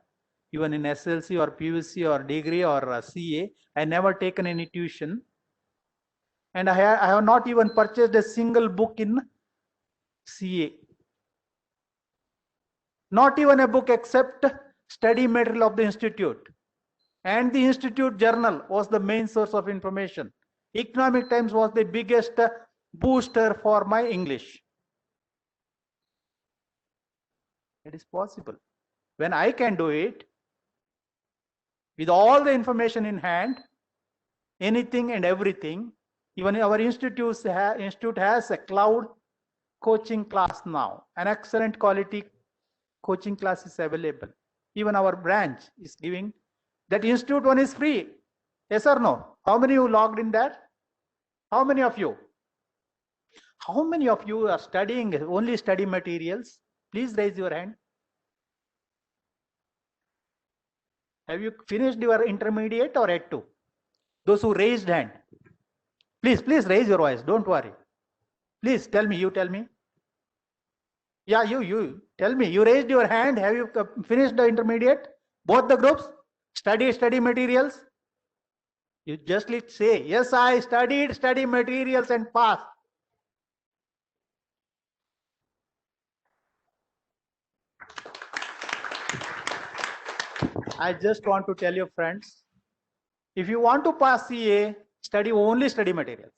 even in SLC or PUC or degree or CA. I never taken any tuition. And I have not even purchased a single book in CA. Not even a book except study material of the institute. And the institute journal was the main source of information. Economic Times was the biggest booster for my English. It is possible. When I can do it, with all the information in hand, anything and everything, even our institute has a cloud coaching class now. An excellent quality coaching class is available. Even our branch is giving. That institute one is free. Yes or no? How many you logged in that? How many of you? How many of you are studying only study materials? Please raise your hand. Have you finished your intermediate or yet to? Those who raised hand. Please raise your voice. Don't worry. Please tell me. You tell me. Yeah, you tell me. You raised your hand. Have you finished the intermediate? Both the groups? Study materials? You just say, yes, I studied study materials and passed. I just want to tell you, friends, if you want to pass CA, study only study materials.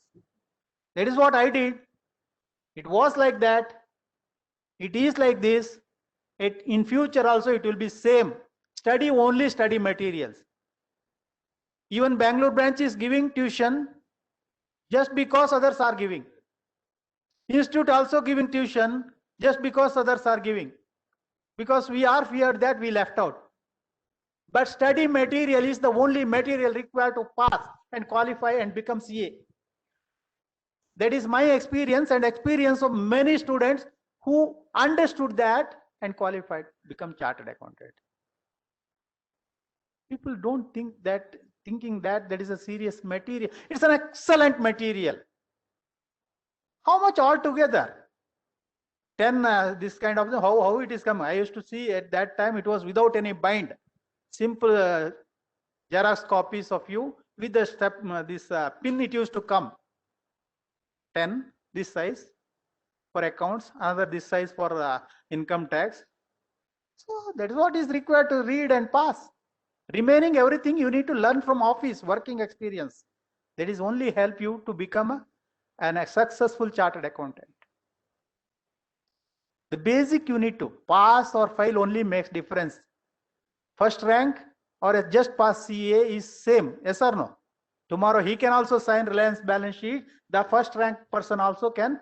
That is what I did. It was like that. It is like this. In future also it will be same. Study only study materials. Even Bangalore branch is giving tuition just because others are giving. Institute also giving tuition just because others are giving. Because we are feared that we left out. But study material is the only material required to pass and qualify and become CA. That is my experience and experience of many students who understood that and qualified, become chartered accountant. People don't think that, thinking that is a serious material. It's an excellent material. How much altogether? 10 this kind of how it is come. I used to see at that time it was without any bind, simple Xerox copies of you with the step this pin. It used to come 10 this size for accounts, another this size for income tax. So that is what is required to read and pass. Remaining everything you need to learn from office working experience. That is only help you to become a successful chartered accountant. The basic you need to pass or fail only makes difference. First rank or just pass CA is same. Yes or no? Tomorrow he can also sign Reliance balance sheet. The first rank person also can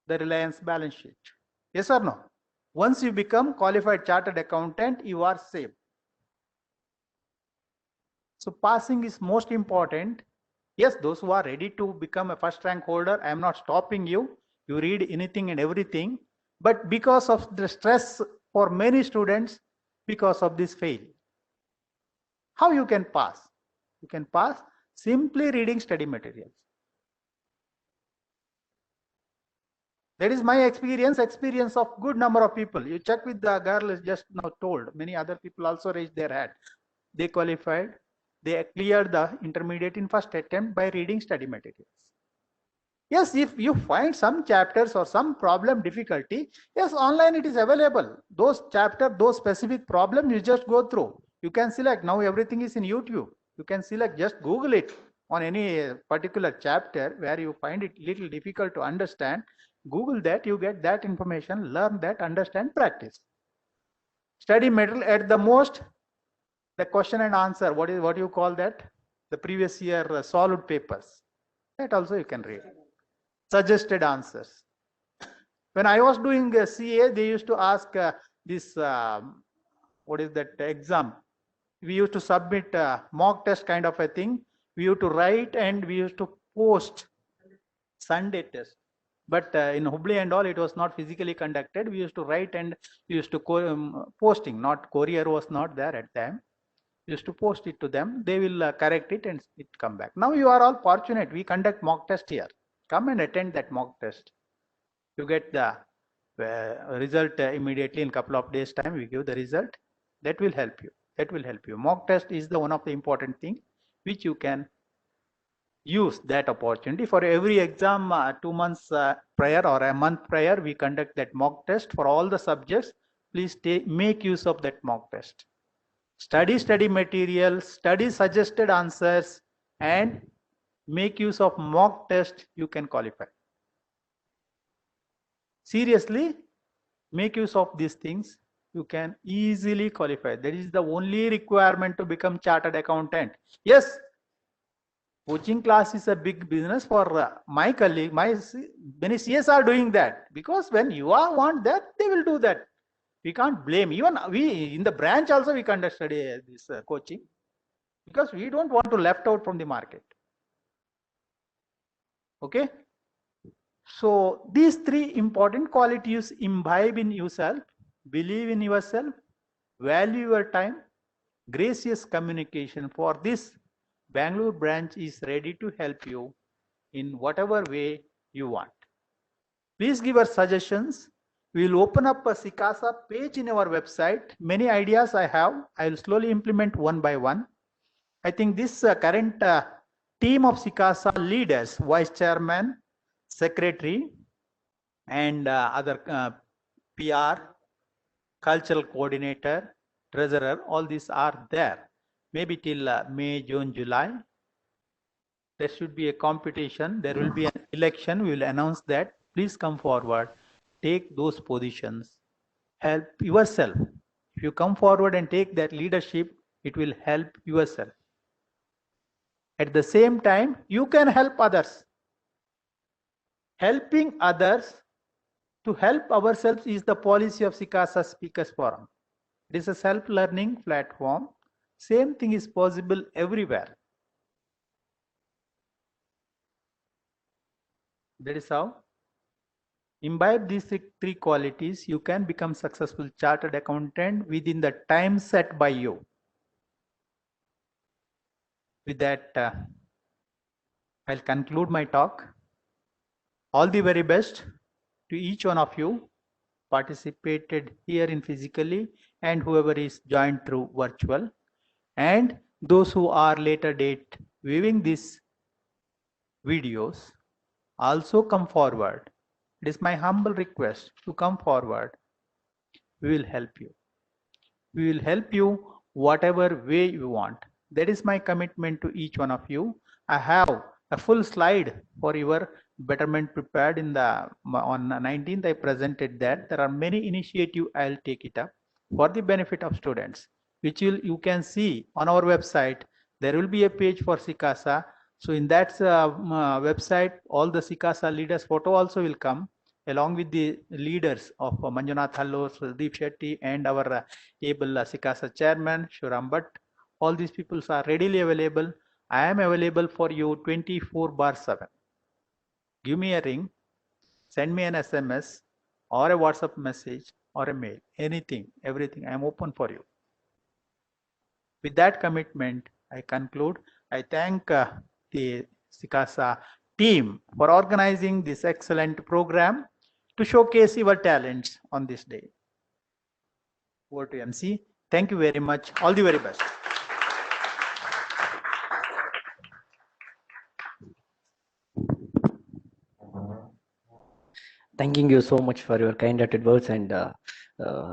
the Reliance balance sheet. Yes or no? Once you become qualified chartered accountant, you are safe. So passing is most important. Yes, those who are ready to become a first rank holder, I am not stopping you. You read anything and everything. But because of the stress for many students, because of this fail. How you can pass? You can pass simply reading study materials. That is my experience of good number of people. You check with the girl is just now told. Many other people also raised their hand. They qualified. They cleared the intermediate in first attempt by reading study materials. Yes, if you find some chapters or some problem difficulty, yes, online it is available. Those chapter, those specific problem you just go through. You can select. Now everything is in YouTube. You can select, just Google it on any particular chapter where you find it little difficult to understand. Google that, you get that information, learn that, understand, practice. Study material at the most, the question and answer, what do you call that? The previous year solid papers. That also you can read. Suggested answers. When I was doing CA, they used to ask this, what is that exam? We used to submit mock test kind of a thing. We used to write and we used to post Sunday test. But in Hubli and all, it was not physically conducted. We used to write and we used to posting, not courier was not there at time. We used to post it to them. They will correct it and it come back. Now you are all fortunate. We conduct mock test here. Come and attend that mock test. You get the result immediately in couple of days time. We give the result. That will help you. That will help you. Mock test is the one of the important thing which you can use that opportunity. For every exam 2 months prior or a month prior, we conduct that mock test for all the subjects. Please make use of that mock test. Study material, study suggested answers, and make use of mock test. You can qualify. Seriously, make use of these things, you can easily qualify. That is the only requirement to become chartered accountant. Yes, coaching class is a big business for my colleague. Many CS are doing that, because when you are want that, they will do that. We can't blame. Even we in the branch also we can't study this coaching, because we don't want to left out from the market. Okay. So these three important qualities: imbibe in yourself, believe in yourself, value your time, gracious communication. For this, Bangalore branch is ready to help you in whatever way you want. Please give us suggestions. We will open up a Sikasa page in our website. Many ideas I have. I will slowly implement one by one. I think this current team of Sikasa leaders, vice chairman, secretary, and other PR, cultural coordinator, treasurer, all these are there. Maybe till May, June, July. There should be a competition. There will be an election. We will announce that. Please come forward. Take those positions. Help yourself. If you come forward and take that leadership, it will help yourself. At the same time, you can help others. Helping others to help ourselves is the policy of Sikasa Speakers Forum. It is a self-learning platform. Same thing is possible everywhere. That is how. Imbibe these three qualities, you can become successful chartered accountant within the time set by you. With that, I'll conclude my talk. All the very best to each one of you participated here in physically, and whoever is joined through virtual, and those who are later date viewing these videos, also come forward. It is my humble request to come forward. We will help you. We will help you whatever way you want. That is my commitment to each one of you. I have a full slide for your betterment prepared in the on 19th. I presented that there are many initiatives. I'll take it up for the benefit of students, which you can see on our website. There will be a page for Sikasa. So in that website, all the Sikasa leaders photo also will come, along with the leaders of Manjunath Hallo, Sudeep Shetty, and our able Sikasa chairman, Shuram Bhatt. All these people are readily available. I am available for you 24/7. Give me a ring, send me an SMS or a WhatsApp message or a mail, anything, everything. I am open for you. With that commitment, I conclude. I thank the Sikasa team for organizing this excellent program to showcase your talents on this day. Over to MC. Thank you very much. All the very best. Thanking you so much for your kind-hearted words and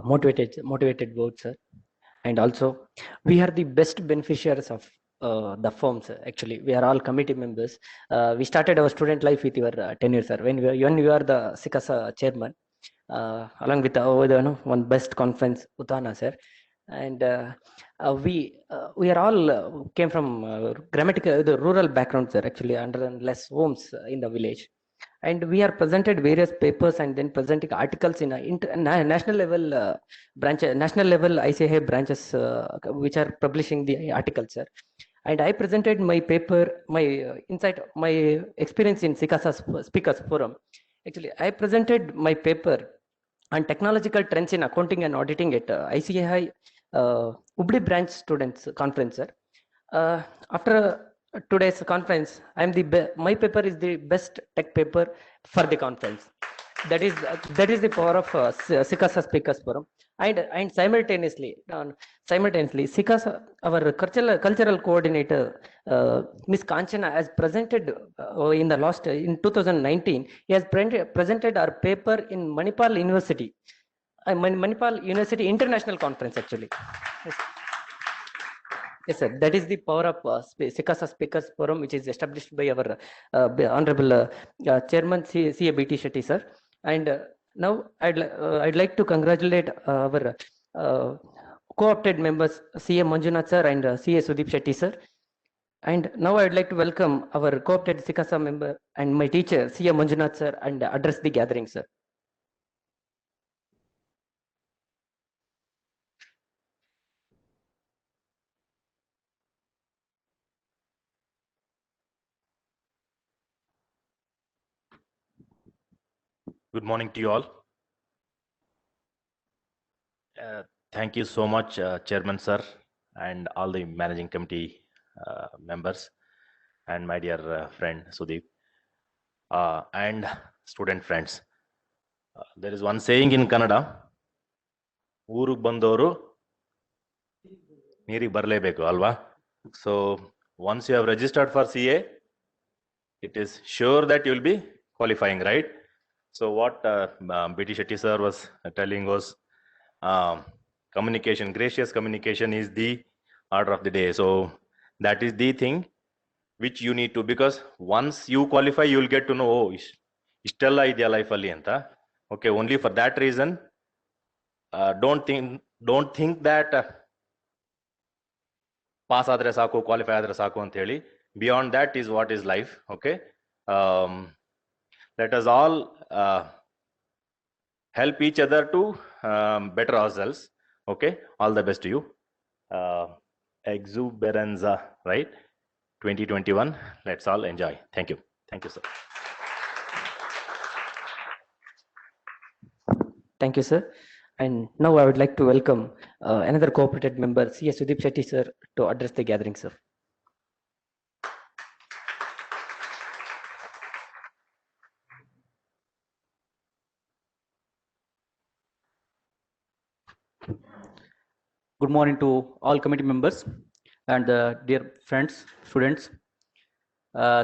motivated words, sir. And also, we are the best beneficiaries of the firms. Actually, we are all committee members. We started our student life with your tenure, sir. When you are the Sikasa chairman, along with one best conference, Utana, sir. And we are all came from grammatical, the rural background, sir. Actually, under less homes in the village. And we are presented various papers and then presenting articles in national level national level ICAI branches which are publishing the articles, sir. And I presented my paper, my insight, my experience in Sikasa Speakers Forum. Actually, I presented my paper on technological trends in accounting and auditing at ICAI Hubli branch students conference, sir. After today's conference, my paper is the best tech paper for the conference. That is the power of Sikasa Speakers Forum. And simultaneously, Sikasa, our cultural coordinator, Miss Kanchana, has presented in 2019. He has presented our paper in Manipal University, Manipal University International Conference, actually. Yes. Yes, sir. That is the power of Sikasa Speakers Forum, which is established by our Honorable Chairman C.A. B.T. Shetty, sir. And Now, I'd like to congratulate our co-opted members, CA Manjunath sir and CA Sudeep Shetty sir. And now I'd like to welcome our co-opted SICASA member and my teacher, CA Manjunath sir, and address the gathering, sir. Good morning to you all. Thank you so much, Chairman sir, and all the managing committee members, and my dear friend Sudeep, and student friends. There is one saying in Kannada, ಊರಿಗೆ ಬಂದವರು ನೀರಿಗೆ ಬರಲೇಬೇಕು ಅಲ್ವಾ? So once you have registered for CA, it is sure that you will be qualifying, right? So what B.T. Shetty sir was telling was, communication, gracious communication is the order of the day. So that is the thing which you need to, because once you qualify, you will get to know, oh, ishtella idya life alli anta. Okay, only for that reason, don't think that pass adre saku, qualify adre saku ant heli. Beyond that is what is life. Okay, let us all help each other to better ourselves. Okay, all the best to you. Exuberanza, right? 2021. Let's all enjoy. Thank you. Thank you, sir. Thank you, sir. And now I would like to welcome another cooperated member, CA Sudeep Shetty sir, to address the gathering, sir. Good morning to all committee members and dear friends, students.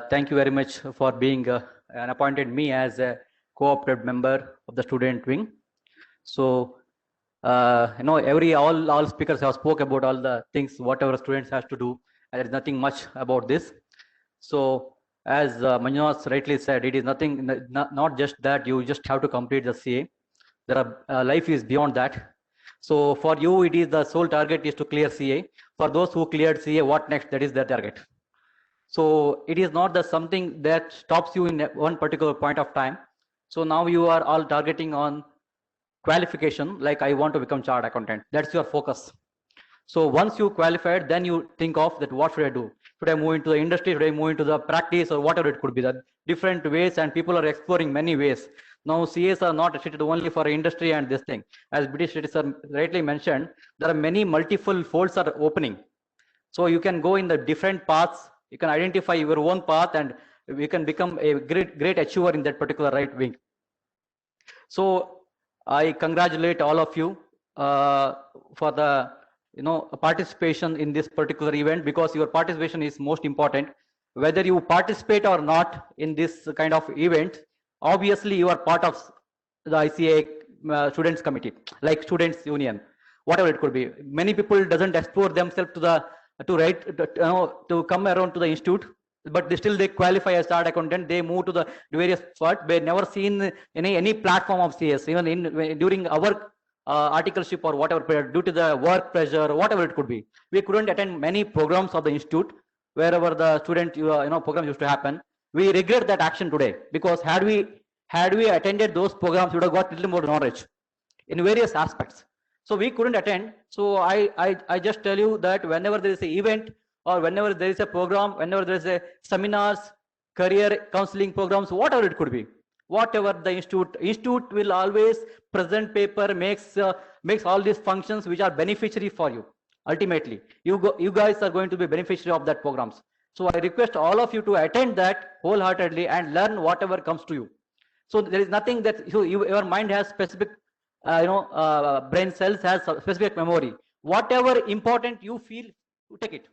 Thank you very much for being and appointed me as a co-opted member of the student wing. So, you know, all speakers have spoke about all the things, whatever students has to do, and there is nothing much about this. So, as Manjunath rightly said, it is nothing, not just that you just have to complete the CA. There are life is beyond that. So for you, it is the sole target is to clear CA. For those who cleared CA, what next? That is their target. So it is not the something that stops you in one particular point of time. So now you are all targeting on qualification, like I want to become chartered accountant. That's your focus. So once you qualified, then you think of that, what should I do? Should I move into the industry? Should I move into the practice, or whatever it could be? The different ways, and people are exploring many ways. Now CAs are not restricted only for industry and this thing. As British sir rightly mentioned, there are many multiple folds are opening. So you can go in the different paths. You can identify your own path, and you can become a great achiever in that particular right wing. So I congratulate all of you for the participation in this particular event, because your participation is most important. Whether you participate or not in this kind of event, obviously you are part of the ICA students committee, like students union, whatever it could be. Many people doesn't explore themselves to come around to the institute, but they qualify as chartered accountant. They move to the various parts. They never seen any platform of CS, even during our articleship or whatever, due to the work pressure, whatever it could be. We couldn't attend many programs of the institute wherever the student programs used to happen. We regret that action today, because had we attended those programs, we would have got a little more knowledge in various aspects. So we couldn't attend. So I just tell you that whenever there is an event, or whenever there is a program, whenever there is a seminars, career counseling programs, whatever it could be, whatever the institute will always present paper, makes all these functions which are beneficiary for you. Ultimately, you guys are going to be beneficiary of that programs. So I request all of you to attend that wholeheartedly and learn whatever comes to you. So there is nothing that your mind has specific, brain cells has specific memory. Whatever important you feel, you take it.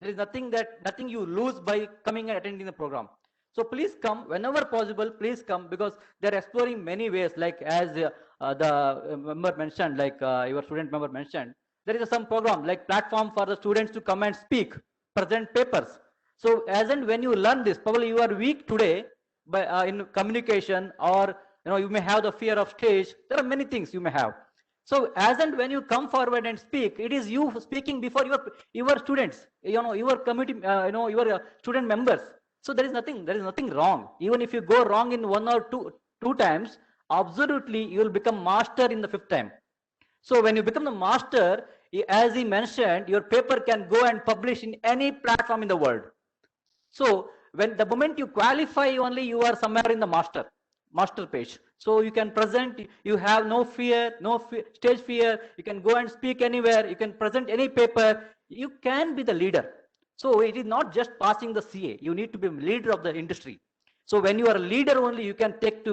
There is nothing you lose by coming and attending the program. So please come whenever possible. Please come, because they're exploring many ways. Like as the member mentioned, like your student member mentioned, there is some program like platform for the students to come and speak, present papers. So as and when you learn this, probably you are weak today by in communication, or you may have the fear of stage. There are many things you may have. So as and when you come forward and speak, it is you speaking before your students, your community, your student members. So there is nothing wrong. Even if you go wrong in one or two times, absolutely you will become master in the fifth time. So when you become the master, as he mentioned, your paper can go and publish in any platform in the world. So when the moment you qualify, only you are somewhere in the master page. So you can present, you have no fear, stage fear. You can go and speak anywhere. You can present any paper. You can be the leader. So it is not just passing the CA. You need to be a leader of the industry. So when you are a leader only, you can take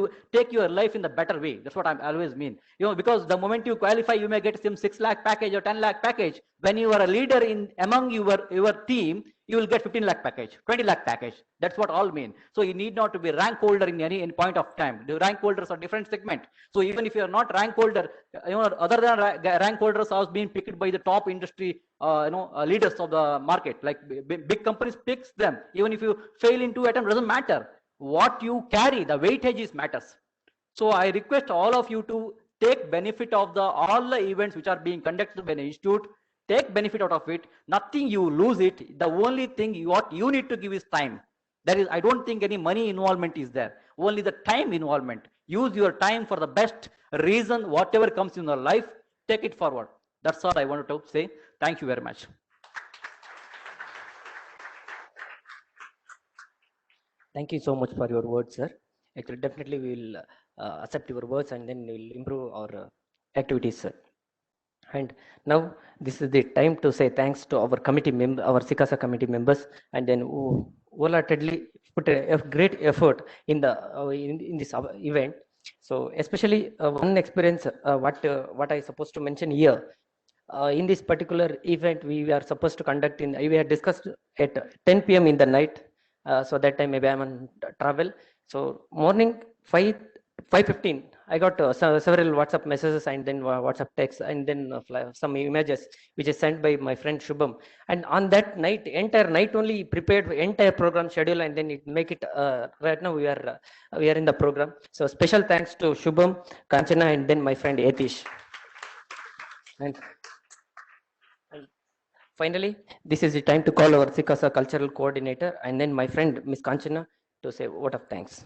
your life in the better way. That's what I always mean. Because the moment you qualify, you may get some 6 lakh package or 10 lakh package. When you are a leader among your team, you will get 15 lakh package, 20 lakh package. That's what all mean. So you need not to be rank holder in any point of time. The rank holders are different segment. So even if you are not rank holder, other than rank holders are being picked by the top industry, leaders of the market, like big companies picks them. Even if you fail in 2 attempts, doesn't matter. What you carry, the weightage is matters. So I request all of you to take benefit of all the events which are being conducted by the institute. Take benefit out of it. Nothing you lose it. The only thing what you need to give is time. That is, I don't think any money involvement is there. Only the time involvement. Use your time for the best reason. Whatever comes in your life, take it forward. That's all I wanted to say. Thank you very much. Thank you so much for your words, sir. Actually, definitely we will accept your words and then we will improve our activities, sir. And now this is the time to say thanks to our committee member, our SICASA committee members, and then who wholeheartedly put a great effort in this event. So especially one experience, what I supposed to mention here. In this particular event, we are supposed to conduct we had discussed at 10 p.m. in the night. So that time maybe I'm on travel. So morning 5:15, I got several WhatsApp messages and then WhatsApp texts and then some images which is sent by my friend Shubham. And on that night, entire night only prepared entire program schedule and then it make it right now we are in the program. So special thanks to Shubham, Kanchana, and then my friend Yatish. And finally, this is the time to call our SICASA cultural coordinator and then my friend Miss Kanchana to say a vote of thanks.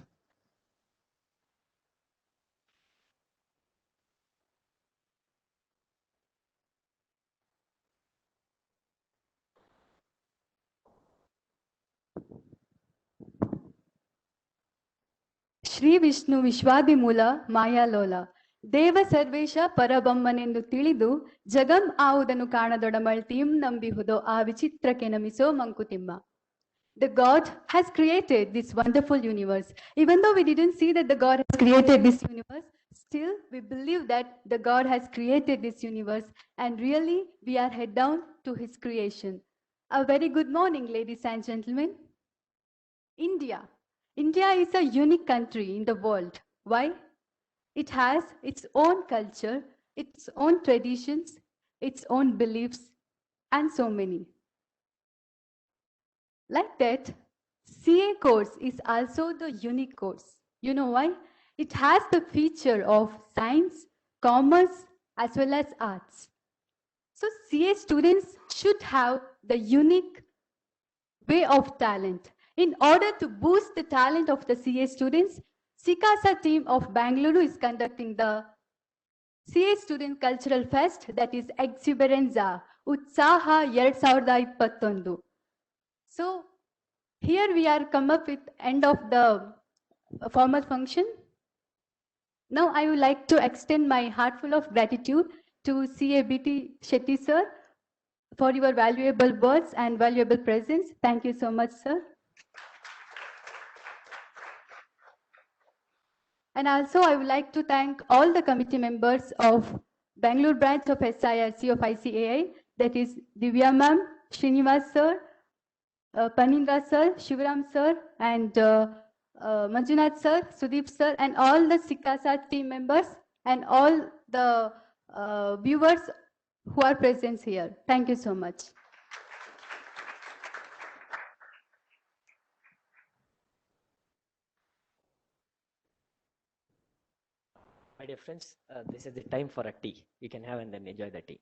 Shri Vishnu ವಿಶ್ವಾದಿಮೂಲ ಮಾಯಾಲೋಲ ದೇವ ಸರ್ವೇಶ ಪರಬಮ್ಮನೆಂದು ತಿಳಿದು ಜಗಂ ಆವುದನ್ನು ಕಾಣದೊಡಮಳ್ತಿಂ ನಂಬಿಹುದೋ ಆ ವಿಚಿತ್ರಕ್ಕೆ ನಮಿಸೋ Mankutimma. The God has created this wonderful universe. Even though we didn't see that the God has created this universe, still we believe that the God has created this universe and really we are head down to his creation. A very good morning, ladies and gentlemen. India is a unique country in the world. Why? It has its own culture, its own traditions, its own beliefs, and so many. Like that, CA course is also the unique course. You know why? It has the feature of science, commerce, as well as arts. So CA students should have the unique way of talent. In order to boost the talent of the CA students, SICASA team of Bangalore is conducting the CA Student Cultural Fest, that is Exuberanza, Utsaha 2021. So here we are come up with end of the formal function. Now I would like to extend my heartful of gratitude to CA BT Shetty sir for your valuable words and valuable presence. Thank you so much, sir. And also I would like to thank all the committee members of Bangalore branch of SIRC of ICAI, that is Divya ma'am, Srinivas sir, Paninga sir, Shivaram sir, and Manjunath sir, Sudeep sir, and all the SICASA team members and all the viewers who are present here. Thank you so much. dear friends, this is the time for a tea. You can have and then enjoy the tea.